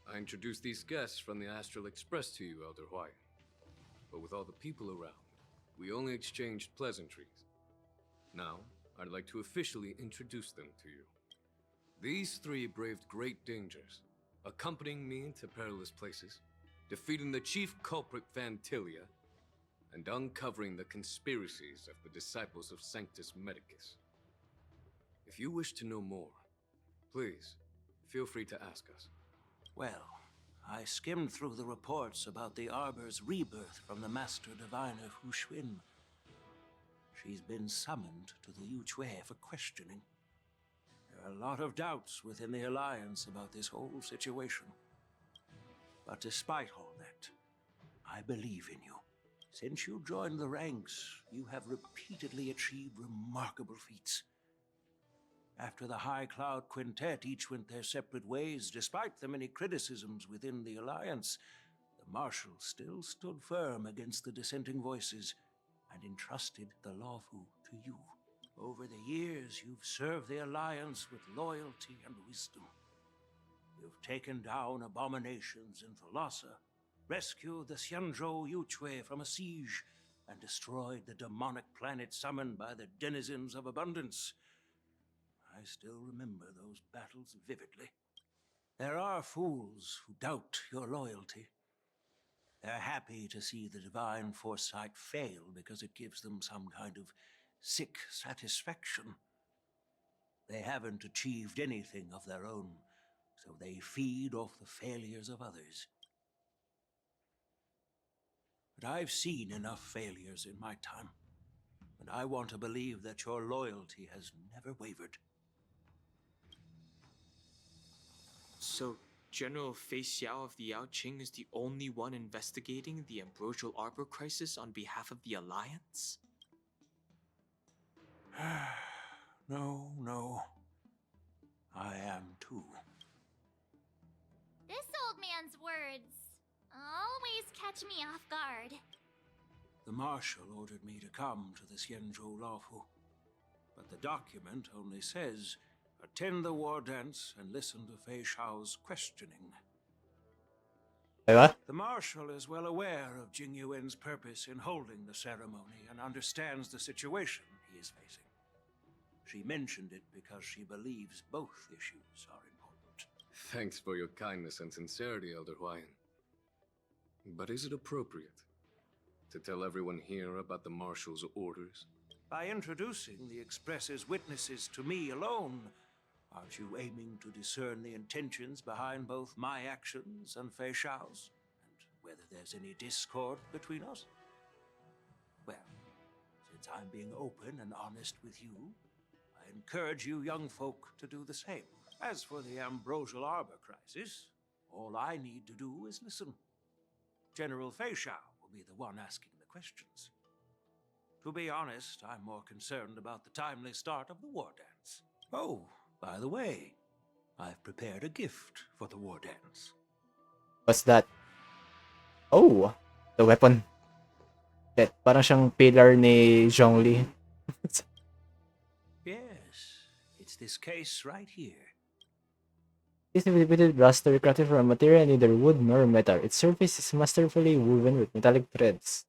I introduced these guests from the Astral Express to you, Elder Hwyan. But with all the people around, we only exchanged pleasantries. Now, I'd like to officially introduce them to you. These three braved great dangers, accompanying me into perilous places, defeating the chief culprit Vantilia, and uncovering the conspiracies of the disciples of Sanctus Medicus. If you wish to know more, please, feel free to ask us. Well, I skimmed through the reports about the Arbor's rebirth from the Master Diviner Hu Xuan. She's been summoned to the Yuchue for questioning. There are a lot of doubts within the Alliance about this whole situation. But despite all that, I believe in you. Since you joined the ranks, you have repeatedly achieved remarkable feats. After the High Cloud Quintet each went their separate ways, despite the many criticisms within the Alliance, the Marshal still stood firm against the dissenting voices and entrusted the Lawfu to you. Over the years, you've served the Alliance with loyalty and wisdom. You've taken down abominations in Thalassa, rescued the Xianzhou Yuchue from a siege, and destroyed the demonic planet summoned by the denizens of abundance. I still remember those battles vividly. There are fools who doubt your loyalty. They're happy to see the divine foresight fail because it gives them some kind of sick satisfaction. They haven't achieved anything of their own, so they feed off the failures of others. But I've seen enough failures in my time, and I want to believe that your loyalty has never wavered. So, General Fei Xiao of the Yaoqing is the only one investigating the Ambrosial Arbor crisis on behalf of the Alliance? No. I am too. This old man's words always catch me off guard. The Marshal ordered me to come to the Xianzhou Lawfu, but the document only says, attend the war dance and listen to Fei Xiao's questioning. What? The Marshal is well aware of Jing Yuan's purpose in holding the ceremony and understands the situation he is facing. She mentioned it because she believes both issues are important. Thanks for your kindness and sincerity, Elder Hwyan. But is it appropriate to tell everyone here about the Marshal's orders? By introducing the Express's witnesses to me alone, aren't you aiming to discern the intentions behind both my actions and Fei Xiao's? And whether there's any discord between us? Well, since I'm being open and honest with you, I encourage you young folk to do the same. As for the Ambrosial Arbor crisis, all I need to do is listen. General Fei Xiao will be the one asking the questions. To be honest, I'm more concerned about the timely start of the war dance. Oh, by the way, I've prepared a gift for the war dance. What's that? Oh, the weapon. That parang siyang pillar ni Zhongli. Yes, it's this case right here. This limited blaster crafted from a material neither wood nor metal. Its surface is masterfully woven with metallic threads.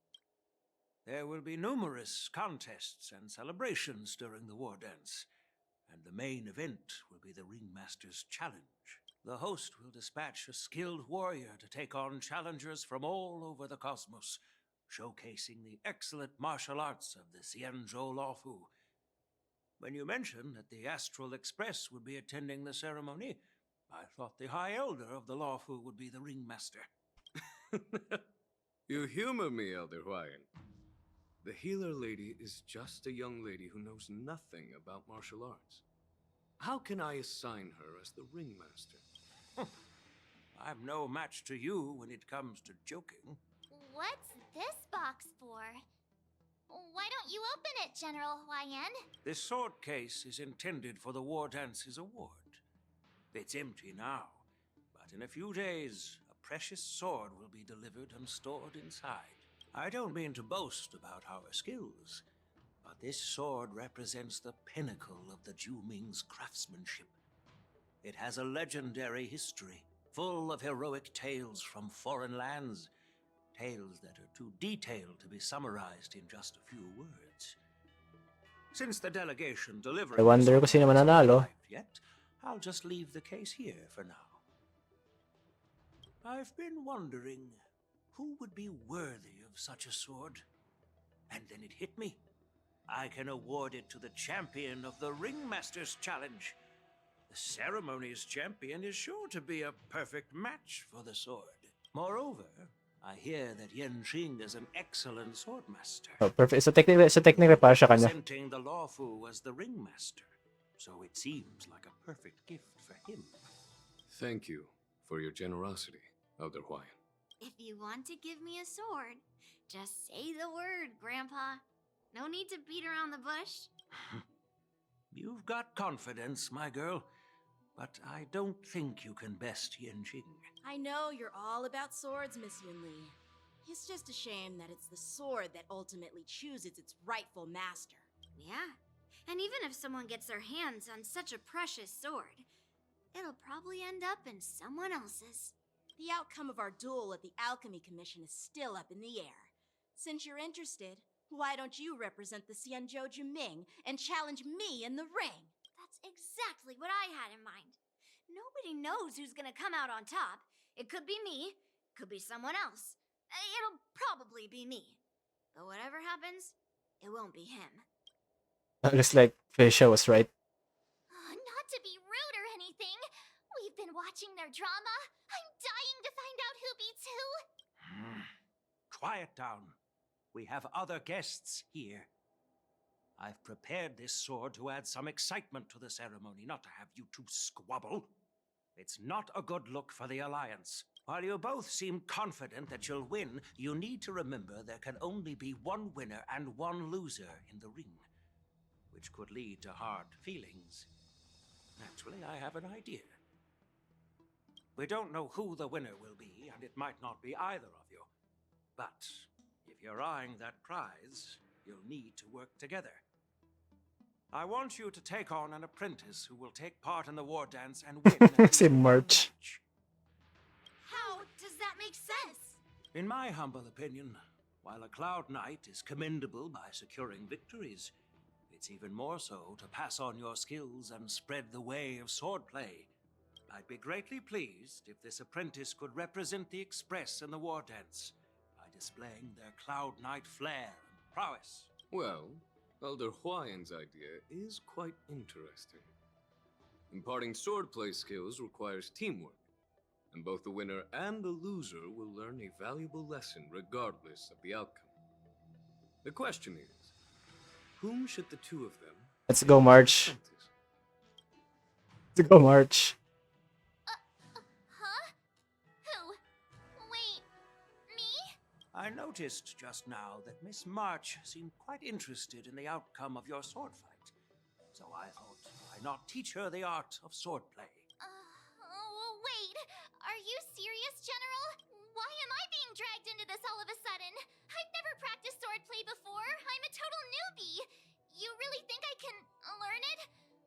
There will be numerous contests and celebrations during the war dance, and the main event will be the Ringmaster's Challenge. The host will dispatch a skilled warrior to take on challengers from all over the cosmos, showcasing the excellent martial arts of the Xianzhou Lawfu. When you mentioned that the Astral Express would be attending the ceremony, I thought the High Elder of the Lawfu would be the Ringmaster. You humor me, Elder Hwyan. The healer lady is just a young lady who knows nothing about martial arts. How can I assign her as the Ringmaster? I'm no match to you when it comes to joking. What's this box for? Why don't you open it, General Hwyan? This sword case is intended for the War Dance's award. It's empty now, but But in a few days, a precious sword will be delivered and stored inside. I don't mean to boast about our skills, but this sword represents the pinnacle of the Juming's craftsmanship. It has a legendary history, full of heroic tales from foreign lands, tales that are too detailed to be summarized in just a few words. Since the delegation delivering I wonder kung sino mananalo. yet, I'll just leave the case here for now. I've been wondering who would be worthy of such a sword. And then it hit me. I can award it to the champion of the Ringmaster's Challenge. The ceremony's champion is sure to be a perfect match for the sword. Moreover, I hear that Yan Xing is an excellent swordmaster. Oh, perfect. So technically para siya kanya. Representing the Lawfu as the Ringmaster, so it seems like a perfect gift for him. Thank you for your generosity, Elder Huayan. If you want to give me a sword, just say the word, Grandpa. No need to beat around the bush. You've got confidence, my girl, but I don't think you can best Yan Xing. I know you're all about swords, Miss Yunli. It's just a shame that it's the sword that ultimately chooses its rightful master. Yeah, and even if someone gets their hands on such a precious sword, it'll probably end up in someone else's. The outcome of our duel at the Alchemy Commission is still up in the air. Since you're interested, why don't you represent the Xianzhou Juming and challenge me in the ring? That's exactly what I had in mind. Nobody knows who's gonna come out on top. It could be me, could be someone else. It'll probably be me. But whatever happens, it won't be him. Looks like Fisha was right. Not to be rude or anything. We've been watching their drama. I'm dying to find out who beats who. Quiet down. We have other guests here. I've prepared this sword to add some excitement to the ceremony, not to have you two squabble. It's not a good look for the Alliance. While you both seem confident that you'll win, you need to remember there can only be one winner and one loser in the ring, which could lead to hard feelings. Actually, I have an idea. We don't know who the winner will be, and it might not be either of you. But if you're eyeing that prize, you'll need to work together. I want you to take on an apprentice who will take part in the war dance and win. Si March. How does that make sense? In my humble opinion, while a Cloud Knight is commendable by securing victories, it's even more so to pass on your skills and spread the way of swordplay. I'd be greatly pleased if this apprentice could represent the Express in the war dance by displaying their Cloud Knight flair and prowess. Well, Elder Huayan's idea is quite interesting. Imparting swordplay skills requires teamwork, and both the winner and the loser will learn a valuable lesson regardless of the outcome. The question is, whom should the two of them... Let's go, March. Let's go, March. Huh? Who? Wait, me? I noticed just now that Miss March seemed quite interested in the outcome of your sword fight. So I thought, why not teach her the art of swordplay? Wait, are you serious, General? Why am I being dragged into this all of a sudden? I've never practiced swordplay before. I'm a total newbie. You really think I can learn it?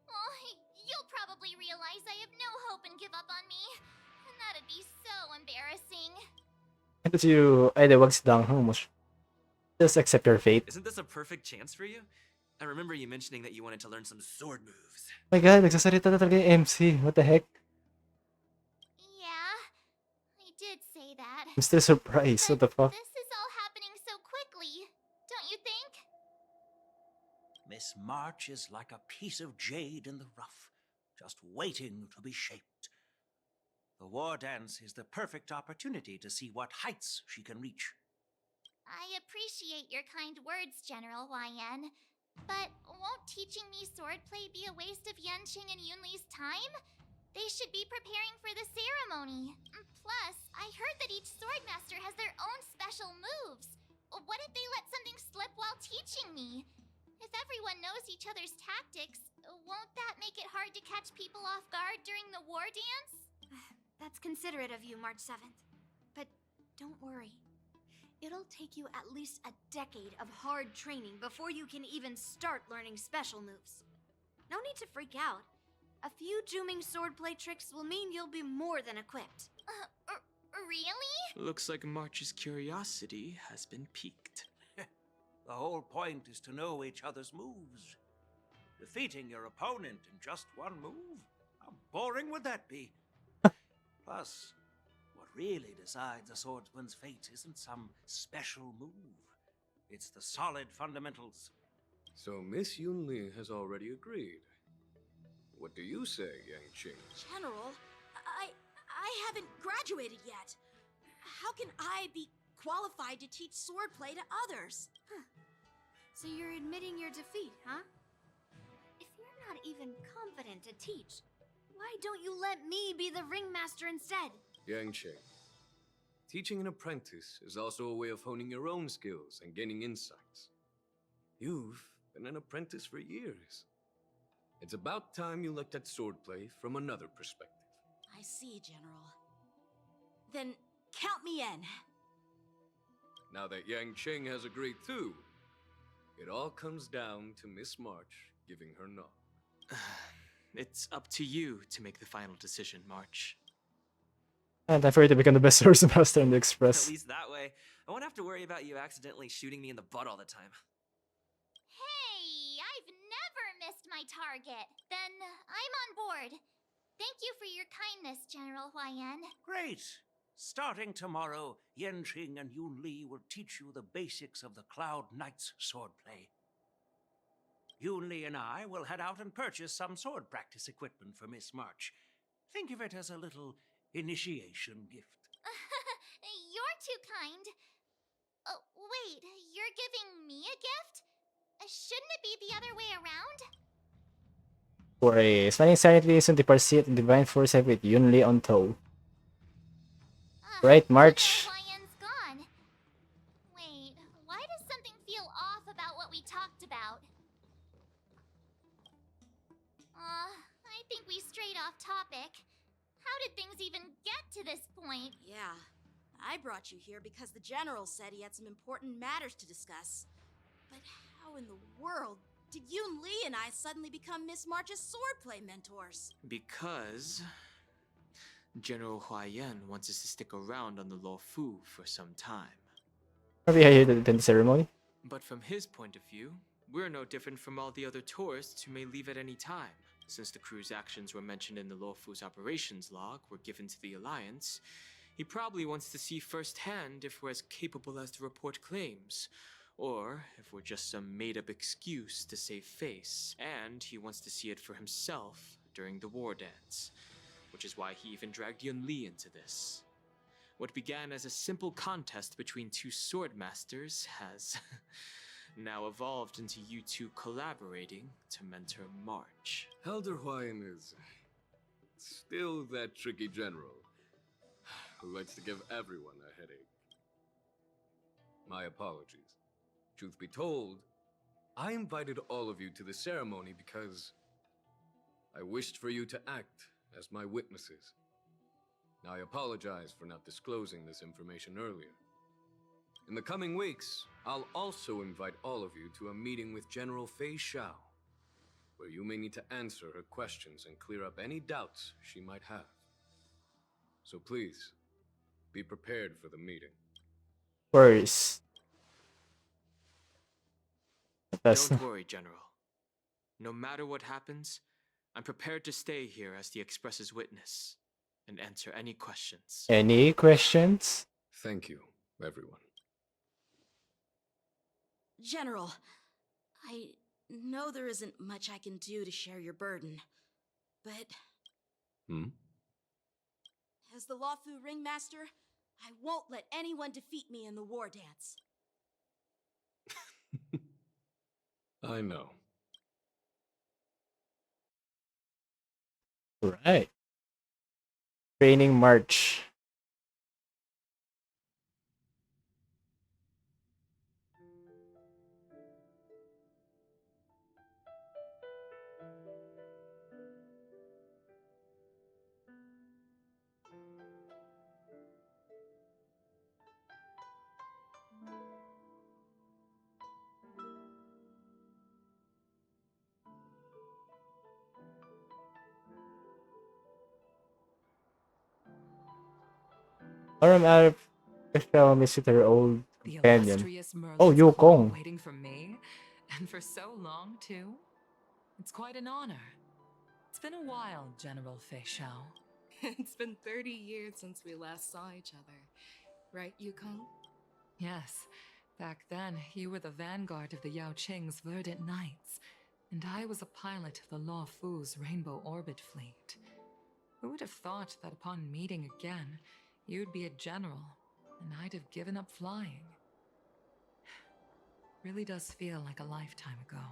Well, you'll probably realize I have no hope and give up on me. And that'd be so embarrassing. Ito si ay di wag si Dang Hong. Just accept your fate. Isn't this a perfect chance for you? I remember you mentioning that you wanted to learn some sword moves. Oh my god, nagsasalita na talaga yung MC. What the heck? Yeah, I did say that. I'm still surprised. What the fuck? This is all happening so quickly, don't you think? Miss March is like a piece of jade in the rough, just waiting to be shaped. The war dance is the perfect opportunity to see what heights she can reach. I appreciate your kind words, General Huayan. But won't teaching me swordplay be a waste of Yanqing and Yunli's time? They should be preparing for the ceremony. Plus, I heard that each swordmaster has their own special moves. What if they let something slip while teaching me? If everyone knows each other's tactics, won't that make it hard to catch people off guard during the war dance? That's considerate of you, March 7th. But don't worry. It'll take you at least a decade of hard training before you can even start learning special moves. No need to freak out. A few Juming swordplay tricks will mean you'll be more than equipped. Really? Looks like March's curiosity has been piqued. The whole point is to know each other's moves. Defeating your opponent in just one move? How boring would that be? Plus, what really decides a swordsman's fate isn't some special move. It's the solid fundamentals. So Miss Yunli has already agreed. What do you say, Yang Qing? General, I haven't graduated yet. How can I be qualified to teach swordplay to others? So you're admitting your defeat, huh? If you're not even confident to teach, why don't you let me be the ringmaster instead? Yang Qing, teaching an apprentice is also a way of honing your own skills and gaining insights. You've been an apprentice for years. It's about time you looked at swordplay from another perspective. I see, General. Then count me in. Now that Yang Qing has agreed too, it all comes down to Miss March giving her nod. It's up to you to make the final decision, March. And I'm afraid to become the best horse master in the Express. At least that way, I won't have to worry about you accidentally shooting me in the butt all the time. Hey, I've never missed my target. Then I'm on board. Thank you for your kindness, General Huayan. Great! Starting tomorrow, Yanqing and Yunli will teach you the basics of the Cloud Knight's swordplay. Yunli and I will head out and purchase some sword practice equipment for Miss March. Think of it as a little initiation gift. You're too kind. Oh, wait, you're giving me a gift? Shouldn't it be the other way around? Smiling silently, soon to proceed in divine force with Yunli on tow. Right, March. Huayan's gone. Wait, why does something feel off about what we talked about? I think we strayed off topic. How did things even get to this point? Yeah, I brought you here because the General said he had some important matters to discuss. But how in the world did Yun Li and I suddenly become Miss March's swordplay mentors? Because General Huayan wants us to stick around on the Lo Fu for some time. Probably I attend the ceremony. But from his point of view, we're no different from all the other tourists who may leave at any time. Since the crew's actions were mentioned in the Lo Fu's operations log were given to the Alliance, he probably wants to see firsthand if we're as capable as the report claims, or if we're just some made-up excuse to save face. And he wants to see it for himself during the war dance, which is why he even dragged Yun Li into this. What began as a simple contest between two sword masters has now evolved into you two collaborating to mentor March. Elder Huayan is still that tricky general who likes to give everyone a headache. My apologies. Truth be told, I invited all of you to the ceremony because I wished for you to act as my witnesses. Now, I apologize for not disclosing this information earlier. In the coming weeks, I'll also invite all of you to a meeting with General Fei Xiao, where you may need to answer her questions and clear up any doubts she might have. So please, be prepared for the meeting. Of course. Don't worry, General. No matter what happens, I'm prepared to stay here as the Express's witness and answer any questions. Any questions? Thank you, everyone. General, I know there isn't much I can do to share your burden, but as the Luofu Ringmaster, I won't let anyone defeat me in the war dance. I know. Right. Training March. Arm out shall visit her old The companion. illustrious Merlin's Oh, call Yukong. waiting for me, and for so long too. It's quite an honor. It's been a while, General Fei Shao. It's been 30 years since we last saw each other, right, Yukong? Yes. Back then, you were the vanguard of the Yao Qing's Verdant Knights, and I was a pilot of the Law Fu's Rainbow Orbit fleet. Who would have thought that upon meeting again, you'd be a general, and I'd have given up flying? Really does feel like a lifetime ago.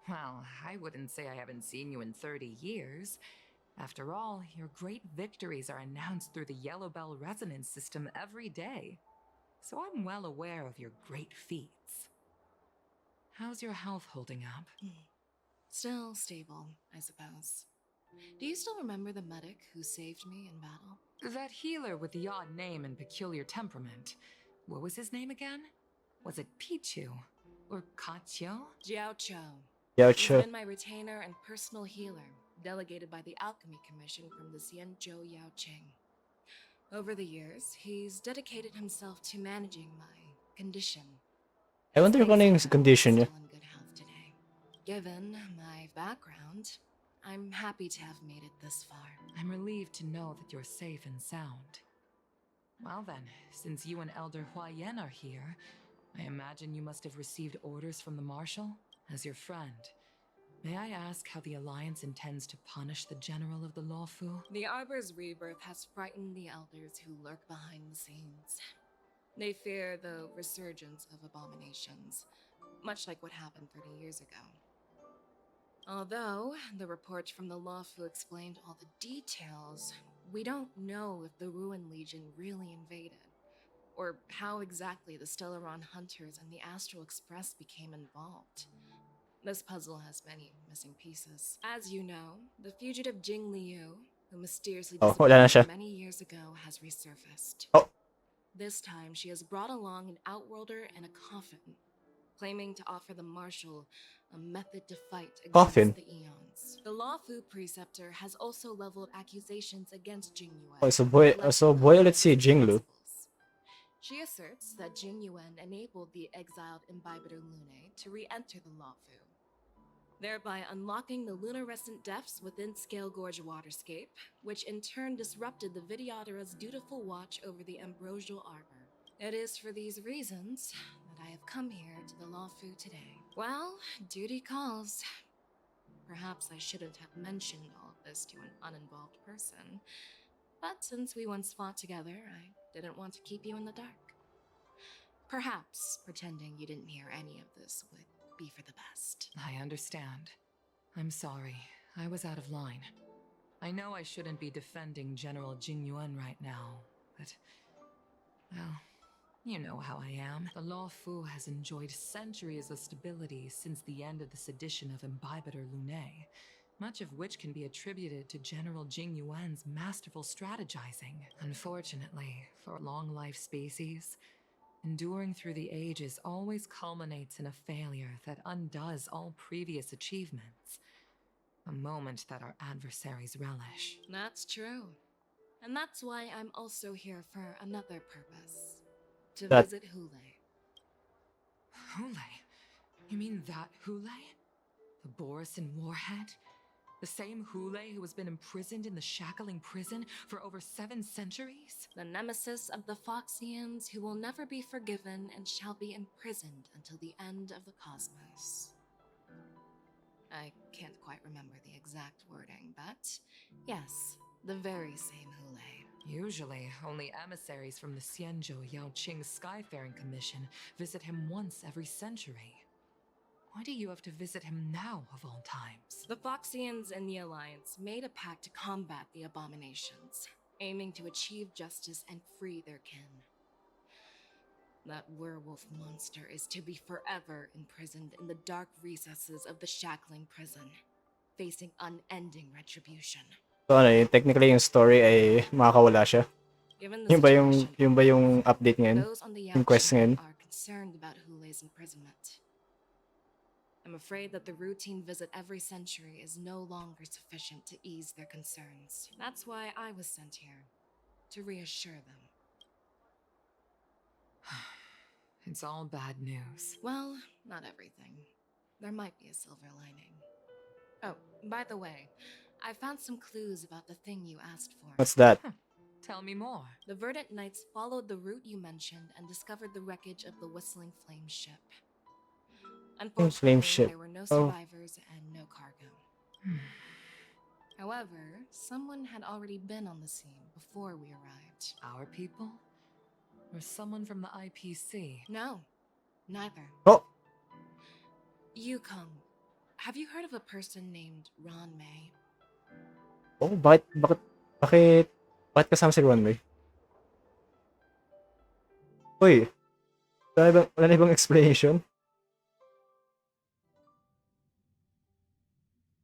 Well, I wouldn't say I haven't seen you in 30 years. After all, your great victories are announced through the Yellow Bell resonance system every day. So I'm well aware of your great feats. How's your health holding up? Still stable, I suppose. Do you still remember the medic who saved me in battle? That healer with the odd name and peculiar temperament. What was his name again? Was it Pichu? Or Kachio? Jiao Cho. Yao He's Cho. been my retainer and personal healer, delegated by the Alchemy Commission from the Xianzhou Yao Qing. Over the years, he's dedicated himself to managing my condition. I wonder kung ano yung condition niya. Still in good health today. Given my background, I'm happy to have made it this far. I'm relieved to know that you're safe and sound. Well then, since you and Elder Huayan are here, I imagine you must have received orders from the Marshal? As your friend, may I ask how the Alliance intends to punish the General of the Lawfu? The Arbor's rebirth has frightened the Elders who lurk behind the scenes. They fear the resurgence of abominations, much like what happened 30 years ago. Although the report from the Lawfu explained all the details, we don't know if the Ruin Legion really invaded, or how exactly the Stellaron Hunters and the Astral Express became involved. This puzzle has many missing pieces. As you know, the fugitive Jing Liu, who mysteriously wala na siya. disappeared many years ago, has resurfaced. Oh. This time, she has brought along an outworlder and a coffin, claiming to offer the Marshal a method to fight against Coffin? the Eons. The Lawfu Preceptor has also leveled accusations against Jing Yuan. Oh, so boy, let's see Jinglu. She asserts that Jing Yuan enabled the exiled Imbibitor Lune to re-enter the Lawfu, thereby unlocking the lunarescent depths within Scale Gorge Waterscape, which in turn disrupted the Vidyadhara's dutiful watch over the Ambrosial Arbor. It is for these reasons that I have come here to the Lawfu today. Well, duty calls. Perhaps I shouldn't have mentioned all of this to an uninvolved person, but since we once fought together, I didn't want to keep you in the dark. Perhaps pretending you didn't hear any of this would be for the best. I understand. I'm sorry. I was out of line. I know I shouldn't be defending General Jing Yuan right now, but... well, you know how I am. The Lawfu has enjoyed centuries of stability since the end of the sedition of Imbibitor Lune, much of which can be attributed to General Jing Yuan's masterful strategizing. Unfortunately, for a long-life species, enduring through the ages always culminates in a failure that undoes all previous achievements. A moment that our adversaries relish. That's true. And that's why I'm also here for another purpose. To visit Hule. Hule? You mean that Hule? The Borisin warhead? The same Hule who has been imprisoned in the Shackling prison for over 7 centuries? The nemesis of the Foxians who will never be forgiven and shall be imprisoned until the end of the cosmos. I can't quite remember the exact wording, but yes, the very same Hule. Usually, only emissaries from the Xianzhou Yao Qing Skyfaring Commission visit him once every century. Why do you have to visit him now, of all times? The Foxians and the Alliance made a pact to combat the abominations, aiming to achieve justice and free their kin. That werewolf monster is to be forever imprisoned in the dark recesses of the Shackling prison, facing unending retribution. So ano yun, technically yung story ay makakawala siya. Yung ba yung update ngayon? Those on the Yung quest ngayon? are concerned about Hule's imprisonment. I'm afraid that the routine visit every century is no longer sufficient to ease their concerns. That's why I was sent here. to reassure them. It's all bad news. Well, not everything. There might be a silver lining. Oh, by the way, I found some clues about the thing you asked for. What's that? Tell me more. The Verdant Knights followed the route you mentioned and discovered the wreckage of the Whistling Flame ship. Unfortunately, ship. there were no Oh. survivors and no cargo. However, someone had already been on the scene before we arrived. Our people? Or someone from the IPC? No, neither. Oh! Yukong, have you heard of a person named Ron May? Oh, bakit kasama si Runway? Uy, wala na ibang explanation?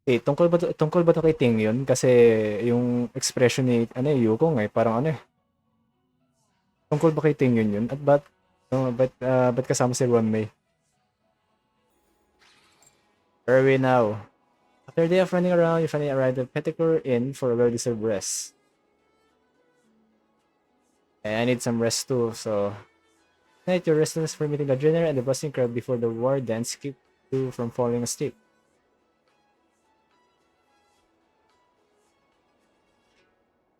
Tungkol ba to kay Ting yun? Kasi yung expression ni Yukong parang tungkol ba kay Ting yun? At ba't kasama si Runway? Where are we now? After a day of running around, you finally arrived at Petticoat Inn for a well-deserved rest. And I need some rest too, so... Tonight, your restlessness for meeting the dinner and the bustling crowd before the war dance keep you from falling asleep.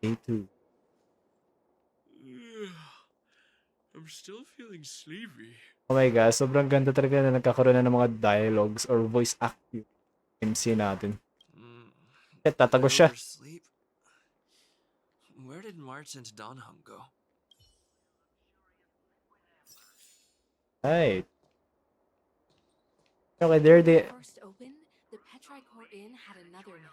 Day 2. I'm still feeling sleepy. Oh my god, sobrang ganda talaga na nagkakaroon na ng mga dialogues or voice acting MC natin. Tatagos siya. Oversleep? Where did March and Donham go? Right. Okay, there they... First opened, the Petrichor Inn had another name.